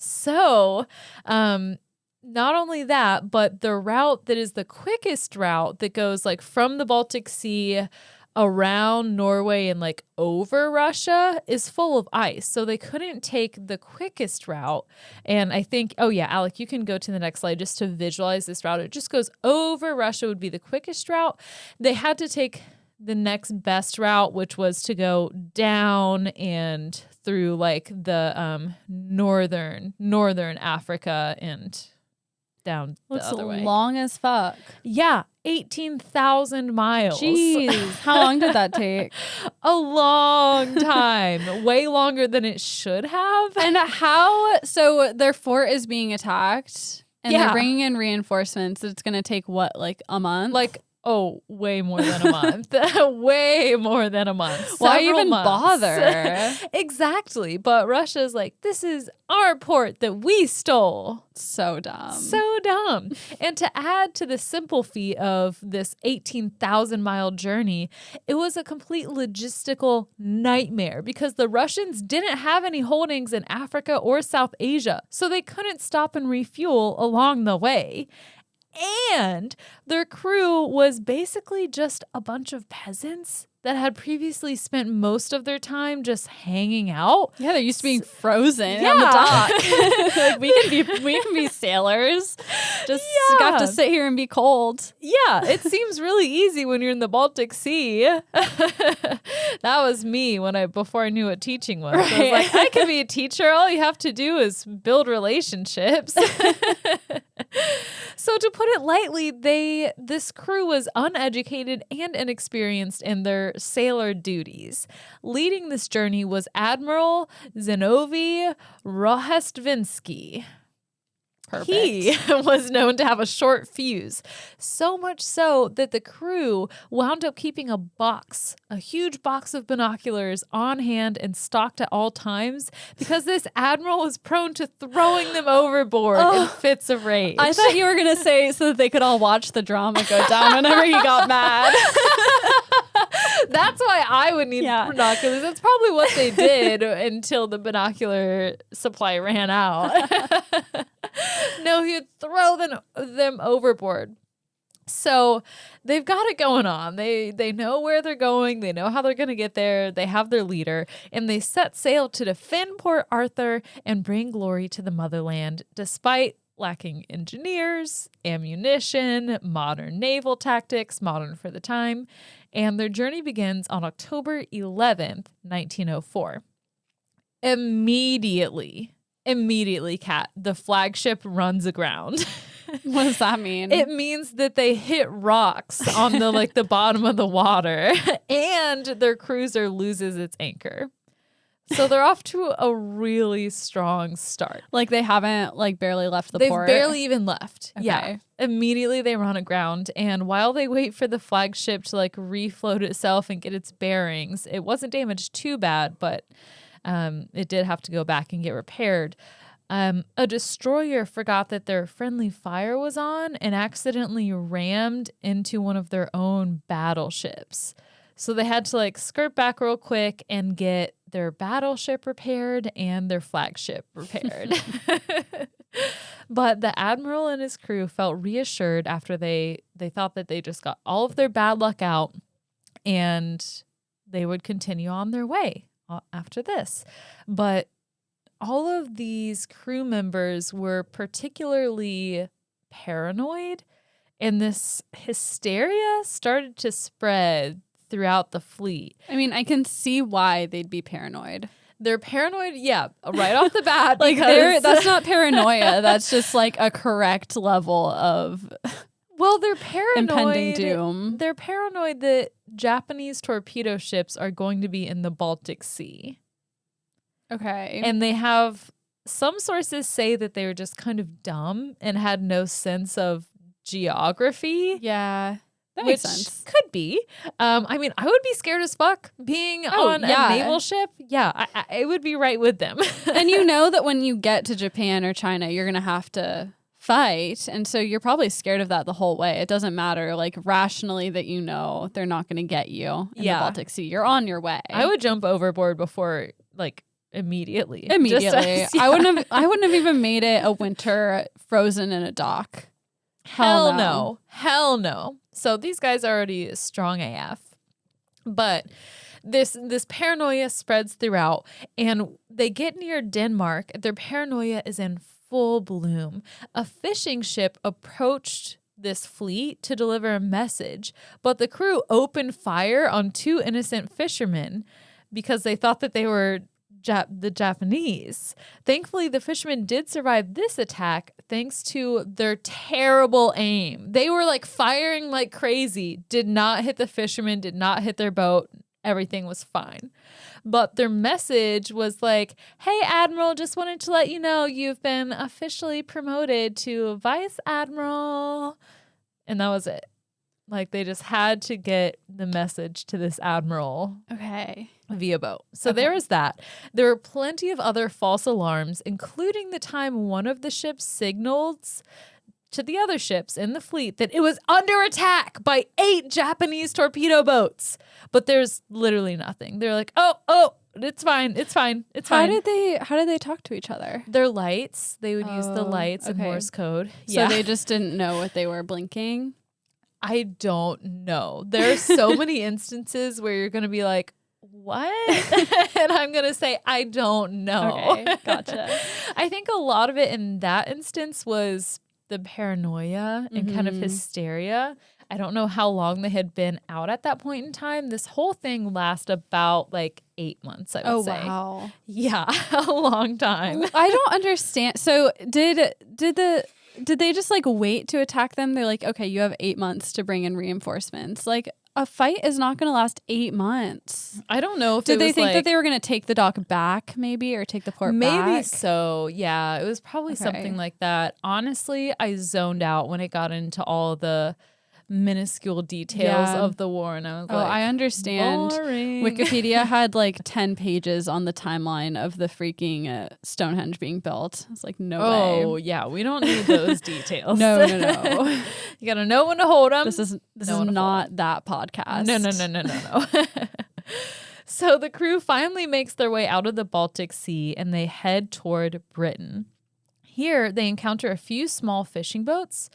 So, not only that, but the route that is the quickest route that goes like from the Baltic Sea around Norway and like over Russia is full of ice. So they couldn't take the quickest route. And I think, oh yeah, Alec, you can go to the next slide just to visualize this route. It just goes over Russia would be the quickest route. They had to take the next best route, which was to go down and through like the northern Africa and down the other way. Long as fuck. Yeah, 18,000 miles. Jeez, how long did that take? A long time. Way longer than it should have. And so their fort is being attacked and they're bringing in reinforcements. It's going to take what, like a month? Oh, way more than a month. Way more than a month. Why Several even months. bother? Exactly. But Russia's like, this is our port that we stole. So dumb. So dumb. And to add to the simple feat of this 18,000-mile journey, it was a complete logistical nightmare because the Russians didn't have any holdings in Africa or South Asia, so they couldn't stop and refuel along the way. And their crew was basically just a bunch of peasants that had previously spent most of their time just hanging out. Yeah, they're used to being frozen on the dock. Like, we can be sailors. Just have to sit here and be cold. Yeah, it seems really easy when you're in the Baltic Sea. That was me before I knew what teaching was. Right. I was like, I can be a teacher. All you have to do is build relationships. So to put it lightly, this crew was uneducated and inexperienced in their sailor duties. Leading this journey was Admiral Zenovi Rohestvinsky. Perfect. He was known to have a short fuse, so much so that the crew wound up keeping a huge box of binoculars on hand and stocked at all times because this admiral was prone to throwing them overboard in fits of rage. I thought you were going to say so that they could all watch the drama go down whenever he got mad. That's why I would need binoculars. That's probably what they did until the binocular supply ran out. No, he would throw them overboard. So they've got it going on. They know where they're going. They know how they're going to get there. They have their leader. And they set sail to defend Port Arthur and bring glory to the motherland, despite lacking engineers, ammunition, modern naval tactics, modern for the time. And their journey begins on October 11th, 1904. Immediately, Kat, the flagship runs aground. What does that mean? It means that they hit rocks on the bottom of the water and their cruiser loses its anchor. So they're off to a really strong start. Like they haven't like barely left the They've port. barely even left. Okay. Yeah. Immediately they run aground, and while they wait for the flagship to like refloat itself and get its bearings, it wasn't damaged too bad, but it did have to go back and get repaired. A destroyer forgot that their friendly fire was on and accidentally rammed into one of their own battleships. So they had to like skirt back real quick and get their battleship repaired and their flagship repaired. But the admiral and his crew felt reassured after they thought that they just got all of their bad luck out and they would continue on their way after this. But all of these crew members were particularly paranoid, and this hysteria started to spread throughout the fleet. I mean, I can see why they'd be paranoid. They're paranoid, yeah, right off the bat. Like because that's not paranoia. That's just like a correct level of well, they're paranoid. impending doom. They're paranoid that Japanese torpedo ships are going to be in the Baltic Sea. Okay. And they have, some sources say that they were just kind of dumb and had no sense of geography. Yeah. That Which makes sense. could be. I mean, I would be scared as fuck being on yeah. a naval ship. Yeah, I would be right with them. And you know that when you get to Japan or China, you're going to have to fight. And so you're probably scared of that the whole way. It doesn't matter, like rationally, that you know they're not going to get you in the Baltic Sea. You're on your way. I would jump overboard before, like, immediately. Immediately. I wouldn't have even made it a winter frozen in a dock. Hell no. Hell no. So these guys are already strong AF. But this paranoia spreads throughout, and they get near Denmark. Their paranoia is in full bloom. A fishing ship approached this fleet to deliver a message, but the crew opened fire on two innocent fishermen because they thought that they were the Japanese. Thankfully, the fishermen did survive this attack thanks to their terrible aim. They were like firing like crazy, did not hit the fishermen, did not hit their boat. Everything was fine. But their message was like, hey, Admiral, just wanted to let you know you've been officially promoted to Vice Admiral. And that was it. Like, they just had to get the message to this admiral. Okay. Via boat. So there was that. There were plenty of other false alarms, including the time one of the ships signaled to the other ships in the fleet that it was under attack by 8 Japanese torpedo boats. But there's literally nothing. They're like, oh, it's fine. It's fine. It's How fine. did they talk to each other? Their lights, they would use the lights in okay. Morse code. So they just didn't know what they were blinking? I don't know. There are so many instances where you're going to be like, what? And I'm going to say, I don't know. Okay, gotcha. I think a lot of it in that instance was the paranoia and kind of hysteria. I don't know how long they had been out at that point in time. This whole thing lasted about like 8 months, I would say. Oh, wow. Yeah, a long time. I don't understand. So did they just like wait to attack them? They're like, okay, you have 8 months to bring in reinforcements. Like, a fight is not going to last 8 months. I don't know if Did it they was think like, that they were going to take the dock back, maybe, or take the port back? Maybe so. Yeah, it was probably something like that. Honestly, I zoned out when it got into all the minuscule details of the war, and I was like, I understand. Boring. Wikipedia had like 10 pages on the timeline of the freaking Stonehenge being built. It's like, no way. Oh, yeah, we don't need those details. No. You got to know when to hold them. This is not that podcast. No. So the crew finally makes their way out of the Baltic Sea, and they head toward Britain. Here, they encounter a few small fishing boats.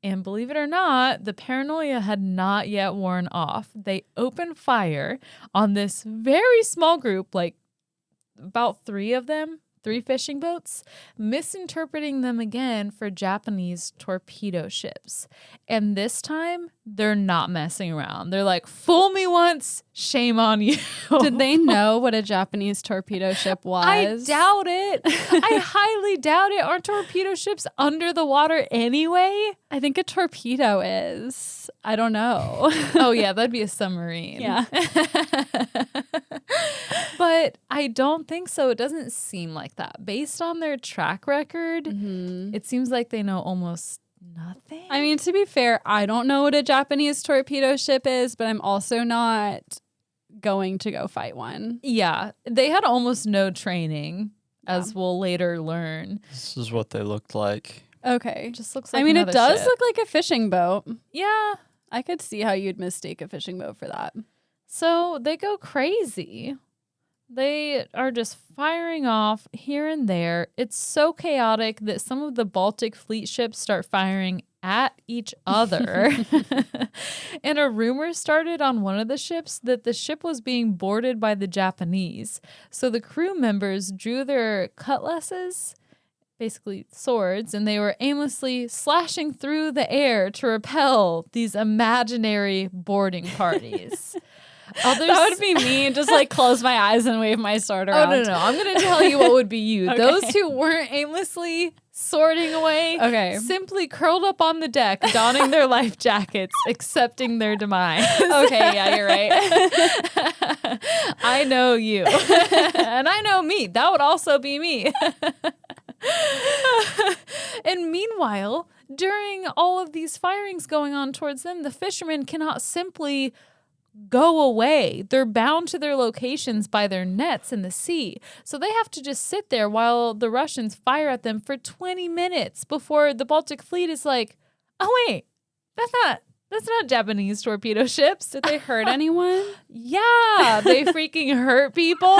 And believe it or not, the paranoia had not yet worn off. They opened fire on this very small group, like about 3 of them, 3 fishing boats, misinterpreting them again for Japanese torpedo ships. And this time, they're not messing around. They're like, fool me once, shame on you. Did they know what a Japanese torpedo ship was? I doubt it. I highly doubt it. Aren't torpedo ships under the water anyway? I think a torpedo is. I don't know. Oh, yeah, that'd be a submarine. Yeah. But I don't think so. It doesn't seem like that. Based on their track record, it seems like they know almost nothing. I mean, to be fair, I don't know what a Japanese torpedo ship is, but I'm also not going to go fight one. Yeah, they had almost no training, as we'll later learn. This is what they looked like. Okay. It just looks like I mean, it another does ship. look like a fishing boat. Yeah. I could see how you'd mistake a fishing boat for that. So they go crazy. They are just firing off here and there. It's so chaotic that some of the Baltic Fleet ships start firing at each other. And a rumor started on one of the ships that the ship was being boarded by the Japanese. So the crew members drew their cutlasses, basically swords, and they were aimlessly slashing through the air to repel these imaginary boarding parties. That would be me. Just like close my eyes and wave my sword around. Oh, no. I'm going to tell you what would be you. Okay. Those who weren't aimlessly swording away simply curled up on the deck, donning their life jackets, accepting their demise. Okay, yeah, you're right. I know you. And I know me. That would also be me. And meanwhile, during all of these firings going on towards them, the fishermen cannot simply go away. They're bound to their locations by their nets in the sea. So they have to just sit there while the Russians fire at them for 20 minutes before the Baltic Fleet is like, oh, wait, that's not Japanese torpedo ships. Did they hurt anyone? Yeah, they freaking hurt people.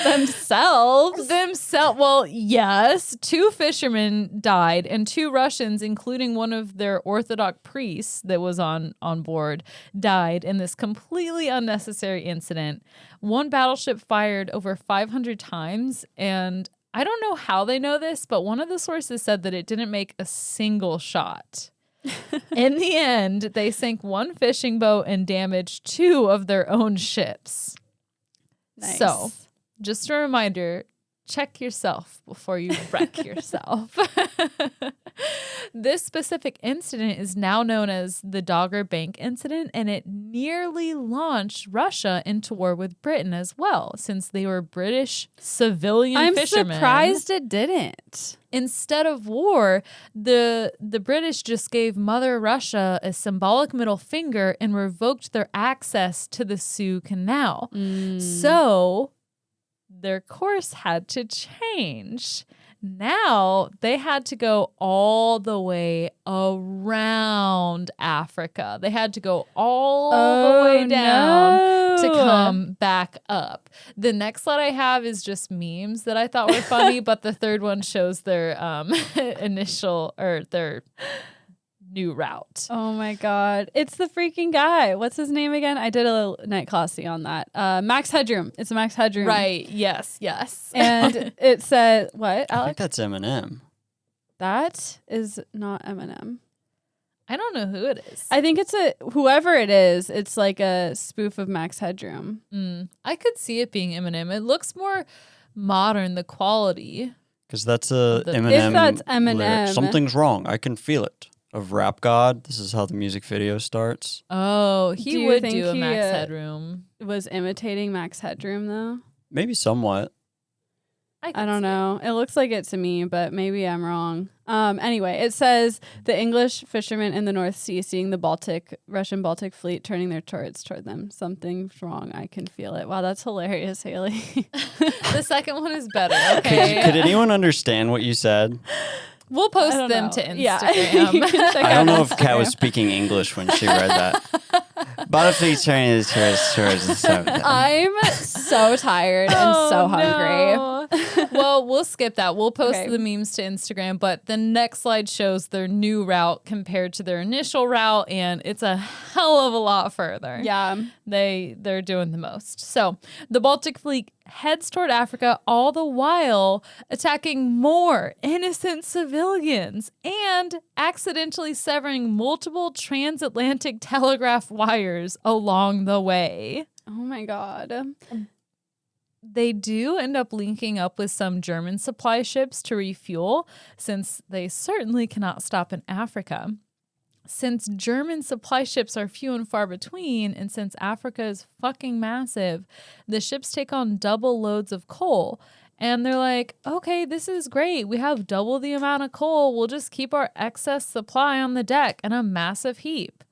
Themselves. Well, yes. 2 fishermen died and 2 Russians, including one of their Orthodox priests that was on board, died in this completely unnecessary incident. One battleship fired over 500 times, and I don't know how they know this, but one of the sources said that it didn't make a single shot. In the end, they sank 1 fishing boat and damaged 2 of their own ships. Nice. So, just a reminder, check yourself before you wreck yourself. This specific incident is now known as the Dogger Bank incident, and it nearly launched Russia into war with Britain as well, since they were British civilian fishermen. I'm surprised it didn't. Instead of war, the British just gave Mother Russia a symbolic middle finger and revoked their access to the Suez Canal. So their course had to change. Now they had to go all the way around Africa. They had to go all the way down to come back up. The next slide I have is just memes that I thought were funny, but the third one shows their initial or their new route. Oh my God. It's the freaking guy. What's his name again? I did a little night classy on that. Max Headroom. It's Max Headroom. Right. Yes. And it said, what, I Alex? think that's Eminem. That is not Eminem. I don't know who it is. I think it's whoever it is, it's like a spoof of Max Headroom. I could see it being Eminem. It looks more modern, the quality. Because that's a Eminem. If that's Eminem. lyric. Something's wrong. I can feel it. Of Rap God. This is how the music video starts. Oh, Do he you would think do a he, Max Headroom. Was imitating Max Headroom, though? Maybe somewhat. I don't know. It looks like it to me, but maybe I'm wrong. Anyway, it says the English fishermen in the North Sea seeing the Russian Baltic fleet turning their turrets toward them. Something's wrong. I can feel it. Wow, that's hilarious, Hayley. The second one is better. Okay. Could anyone understand what you said? We'll post I don't them know. to Instagram. Yeah. You can check I out don't know if Instagram. Kat was speaking English when she read that. Baltic turning his towards I'm so tired and so hungry. No. Well, we'll skip that. We'll post Okay. the memes to Instagram, but the next slide shows their new route compared to their initial route, and it's a hell of a lot further. Yeah. They're doing the most. So the Baltic Fleet heads toward Africa, all the while attacking more innocent civilians and accidentally severing multiple transatlantic telegraph wires along the way. Oh my God. They do end up linking up with some German supply ships to refuel, since they certainly cannot stop in Africa. since German supply ships are few and far between, and since Africa is fucking massive, the ships take on double loads of coal. And they're like, okay, this is great. We have double the amount of coal. We'll just keep our excess supply on the deck in a massive heap.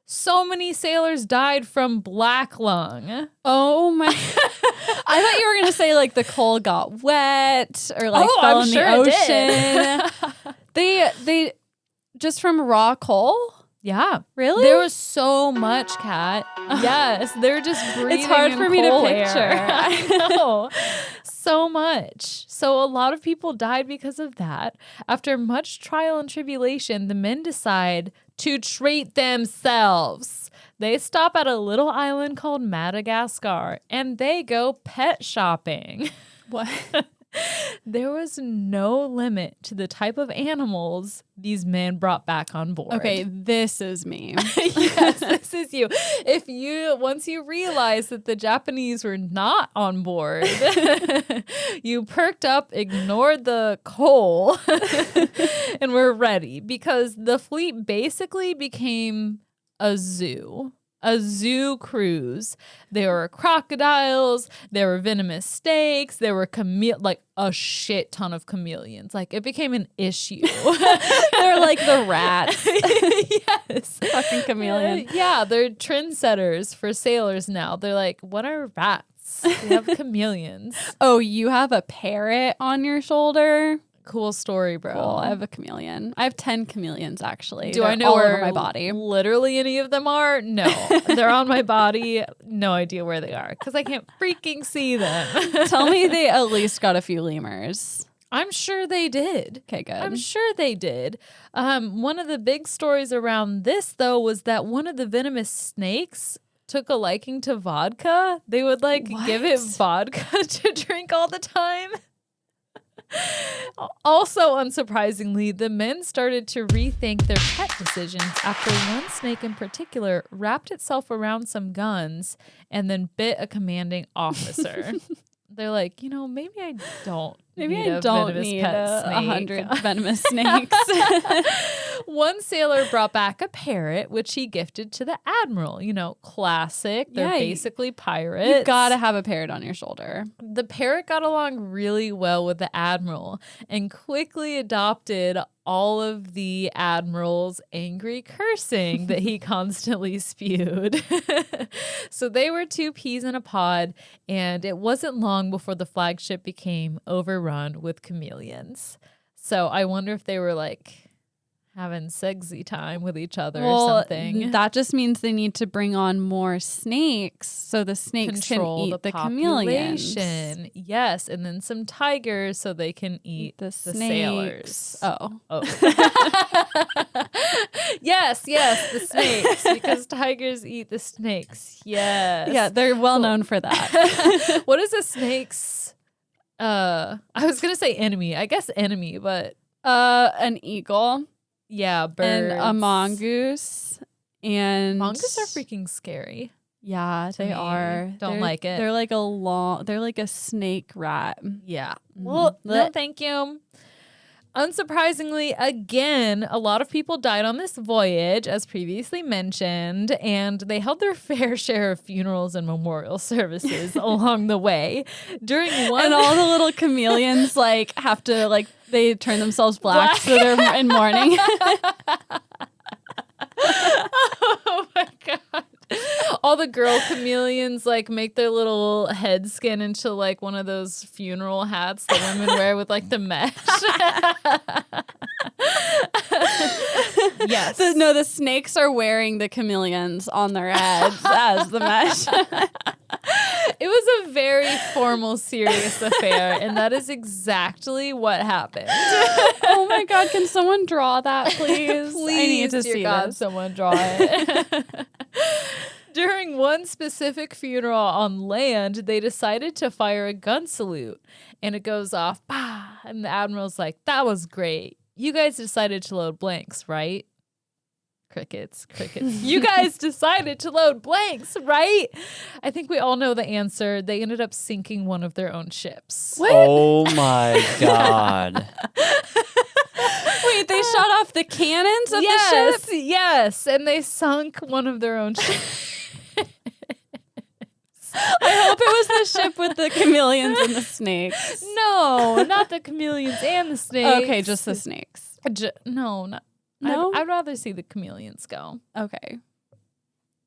So many sailors died from black lung. Oh my. I thought you were going to say like the coal got wet or like fell in the ocean. They just from raw coal? Yeah. Really? There was so much, Kat. Yes. They're just breathing It's hard for me to coal picture. air. I know. So much. So a lot of people died because of that. After much trial and tribulation, the men decide to treat themselves. They stop at a little island called Madagascar and they go pet shopping. What? There was no limit to the type of animals these men brought back on board. Okay, this is me. Yes, this is you. Once you realize that the Japanese were not on board, you perked up, ignored the coal, and were ready because the fleet basically became a zoo. A zoo cruise. There were crocodiles, there were venomous snakes, there were like a shit ton of chameleons. Like it became an issue. They're like the rats. Yes. Fucking chameleon. Yeah, they're trendsetters for sailors now. They're like, what are rats? We have chameleons. Oh, you have a parrot on your shoulder? Cool story, bro. Cool. I have a chameleon. I have 10 chameleons, actually. Do They're I know all where over my body? literally any of them are? No. They're on my body. No idea where they are because I can't freaking see them. Tell me they at least got a few lemurs. I'm sure they did. Okay, good. I'm sure they did. One of the big stories around this, though, was that one of the venomous snakes took a liking to vodka. They would give it vodka to drink all the time. Also, unsurprisingly, the men started to rethink their pet decisions after one snake in particular wrapped itself around some guns and then bit a commanding officer. They're like, maybe I don't need a venomous pet snake. 100 venomous snakes. One sailor brought back a parrot, which he gifted to the admiral. Classic. They're basically pirates. You gotta have a parrot on your shoulder. The parrot got along really well with the admiral and quickly adopted all of the admiral's angry cursing that he constantly spewed. So they were two peas in a pod, and it wasn't long before the flagship became overrun with chameleons. So I wonder if they were having sexy time with each other or something. That just means they need to bring on more snakes so the snakes Control can eat the population. chameleons. Yes, and then some tigers so they can eat the sailors. Oh. Yes, the snakes, because tigers eat the snakes. Yes. Yeah, they're well known for that. What is a snake's I was going to say enemy. I guess enemy, but an eagle. Yeah, birds. And a mongoose. And mongoose are freaking scary. Yeah, they are. Don't like it. They're like a snake rat. Yeah. Well, no, thank you. Unsurprisingly, again, a lot of people died on this voyage, as previously mentioned, and they held their fair share of funerals and memorial services along the way. And all the little chameleons have to they turn themselves black. So they're in mourning. Oh my god. All the girl chameleons make their little head skin into one of those funeral hats that women wear with the mesh. Yes. The snakes are wearing the chameleons on their heads as the mesh. It was a very formal, serious affair, and that is exactly what happened. Oh my god, can someone draw that, please? Please, I need to dear see God, this. someone draw it. During one specific funeral on land, they decided to fire a gun salute, and it goes off, bah, and the admiral's like, that was great. You guys decided to load blanks, right? Crickets. You guys decided to load blanks, right? I think we all know the answer. They ended up sinking one of their own ships. What? Oh my God. Wait, they shot off the cannons of the ship? Yes, and they sunk one of their own ships. I hope it was the ship with the chameleons and the snakes. No, not the chameleons and the snakes. Okay, just the snakes. No, not. No? I'd rather see the chameleons go. Okay.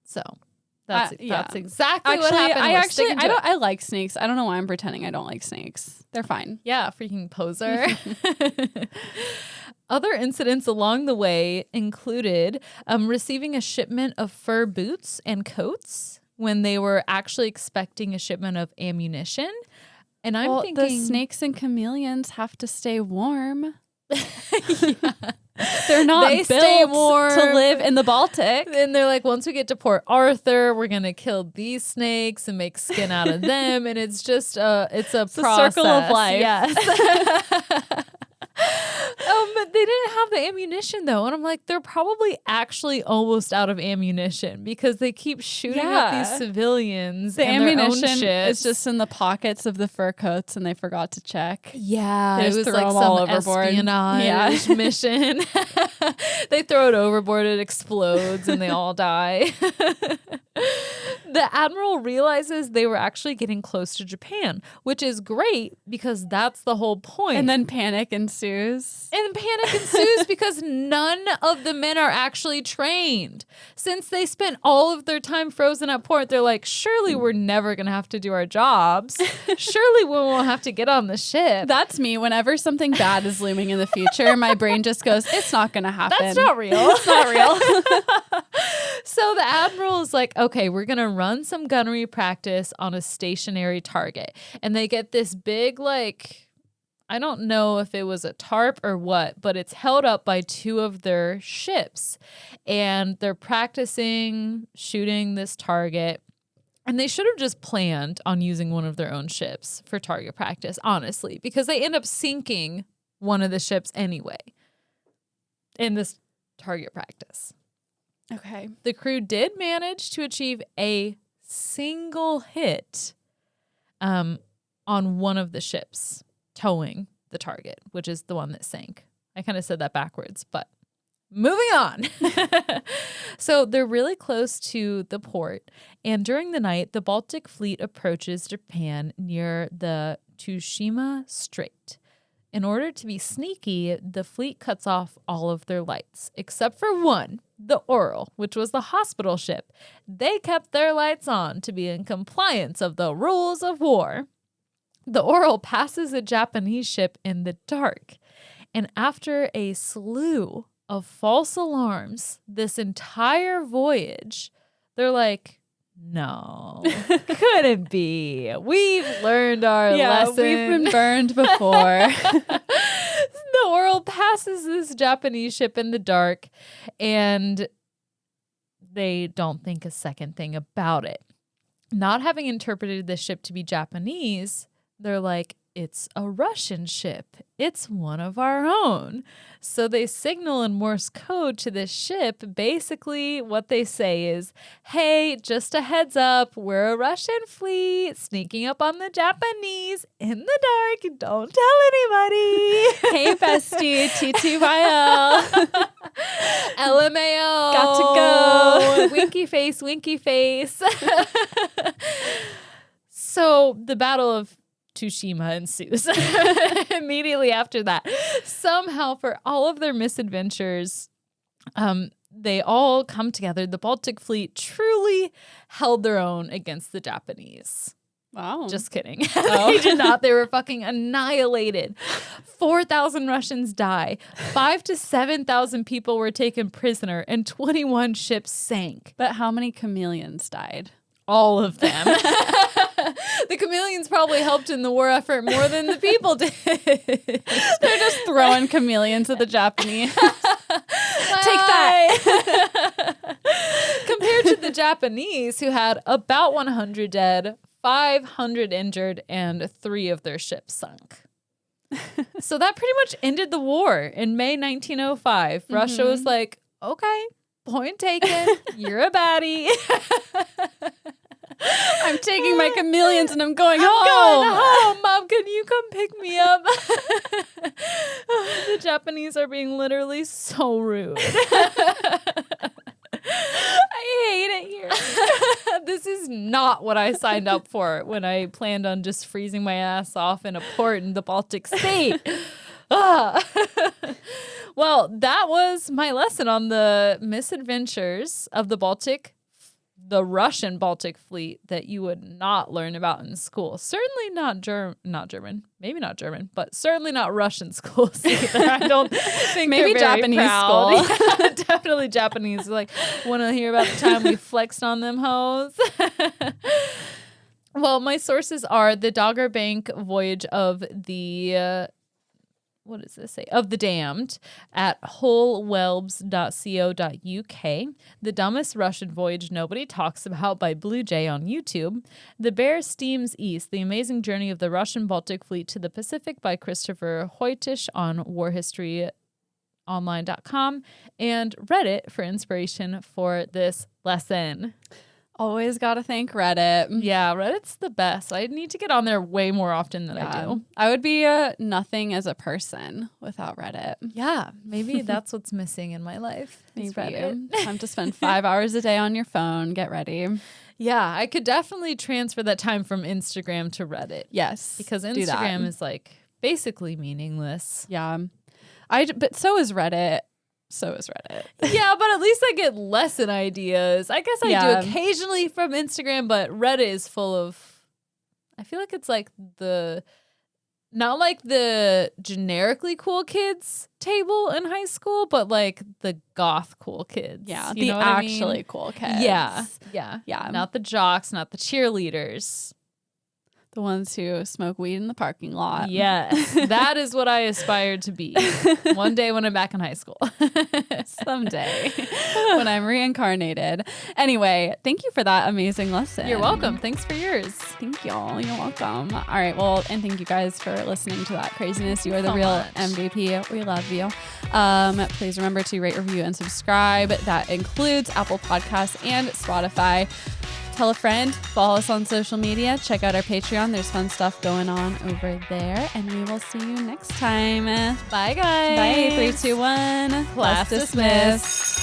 So that's yeah. exactly what happened. I like snakes. I don't know why I'm pretending I don't like snakes. They're fine. Yeah, freaking poser. Other incidents along the way included receiving a shipment of fur boots and coats when they were actually expecting a shipment of ammunition. And I'm thinking the snakes and chameleons have to stay warm. They're not They built stay warm. to live in the Baltic. And they're like, once we get to Port Arthur, we're gonna kill these snakes and make skin out of them, and it's just it's a process. Circle of life. Yes. But they didn't have the ammunition though, and I'm like, they're probably actually almost out of ammunition because they keep shooting at these civilians. The and ammunition their own ships. is just in the pockets of the fur coats, and they forgot to check. Yeah, They it just was throw like them some all overboard. espionage mission. They throw it overboard, it explodes, and they all die. The admiral realizes they were actually getting close to Japan, which is great because that's the whole point. And then panic ensues. And panic ensues because none of the men are actually trained. Since they spent all of their time frozen at port, they're like, surely we're never going to have to do our jobs. Surely we won't have to get on the ship. That's me. Whenever something bad is looming in the future, my brain just goes, it's not going to happen. That's not real. It's not real. So the admiral is like, okay, we're going to run some gunnery practice on a stationary target. And they get this big, like, I don't know if it was a tarp or what, but it's held up by two of their ships. And they're practicing shooting this target. And they should have just planned on using one of their own ships for target practice, honestly, because they end up sinking one of the ships anyway in this target practice. Okay. The crew did manage to achieve a single hit on one of the ships towing the target, which is the one that sank. I kind of said that backwards, but moving on. So they're really close to the port, and during the night, the Baltic Fleet approaches Japan near the Tushima Strait. In order to be sneaky, the fleet cuts off all of their lights, except for one, the Oral, which was the hospital ship. They kept their lights on to be in compliance of the rules of war. The Oral passes a Japanese ship in the dark, and after a slew of false alarms this entire voyage, they're like, no, couldn't be. We've learned our lesson. We've been burned before. The Oral passes this Japanese ship in the dark, and they don't think a second thing about it. Not having interpreted the ship to be Japanese, they're like, it's a Russian ship. It's one of our own. So they signal in Morse code to this ship. Basically, what they say is, hey, just a heads up, we're a Russian fleet sneaking up on the Japanese in the dark. Don't tell anybody. Hey, bestie, TTYL. LMAO. Got to go. Winky face, winky face. So the Battle of Tushima ensues immediately after that. Somehow, for all of their misadventures, they all come together. The Baltic Fleet truly held their own against the Japanese. Wow. Just kidding. They did not. They were fucking annihilated. 4,000 Russians die. 5,000 to 7,000 people were taken prisoner, and 21 ships sank. But how many chameleons died? All of them. The chameleons probably helped in the war effort more than the people did. They're just throwing chameleons at the Japanese. Take that. Compared to the Japanese, who had about 100 dead, 500 injured, and 3 of their ships sunk. So that pretty much ended the war in May 1905. Mm-hmm. Russia was like, okay, point taken. You're a baddie. I'm taking my chameleons and I'm going home. I'm going home. Mom, can you come pick me up? The Japanese are being literally so rude. I hate it here. This is not what I signed up for when I planned on just freezing my ass off in a port in the Baltic Sea. Well, that was my lesson on the misadventures of the Russian Baltic Fleet that you would not learn about in school. Certainly not German. Maybe not German, but certainly not Russian schools either. I don't think Maybe they're very Japanese proud. school. Yeah, definitely Japanese. Like, want to hear about the time we flexed on them hoes? Well, my sources are the Dogger Bank voyage of the... what does this say? Of the Damned at wholewelbs.co.uk. The Dumbest Russian Voyage Nobody Talks About by Blue Jay on YouTube. The Bear Steams East, The Amazing Journey of the Russian Baltic Fleet to the Pacific by Christopher Hoytish on warhistoryonline.com. And Reddit for inspiration for this lesson. Always got to thank Reddit. Yeah, Reddit's the best. I need to get on there way more often than I do. I would be nothing as a person without Reddit. Yeah, maybe that's what's missing in my life. is Maybe. Reddit. Time to spend 5 hours a day on your phone. Get ready. Yeah, I could definitely transfer that time from Instagram to Reddit. Yes. Because do that. Instagram is like basically meaningless. Yeah. But so is Reddit. Yeah, but at least I get lesson ideas. I guess I do occasionally from Instagram, but Reddit is full of, I feel like it's like not like the generically cool kids table in high school, but like the goth cool kids. Yeah. You The know what I actually mean? cool kids. Yeah. Not the jocks, not the cheerleaders. The ones who smoke weed in the parking lot. Yes, that is what I aspire to be one day when I'm back in high school. Someday when I'm reincarnated. Anyway, thank you for that amazing lesson. You're welcome. Thanks for yours. Thank y'all. You're welcome. All right. Well, and thank you guys for listening to that craziness. You are the So real much. MVP. We love you. Please remember to rate, review, and subscribe. That includes Apple Podcasts and Spotify. Tell a friend, follow us on social media, check out our Patreon. There's fun stuff going on over there. And we will see you next time. Bye, guys. Bye. 3, 2, 1. Class dismissed.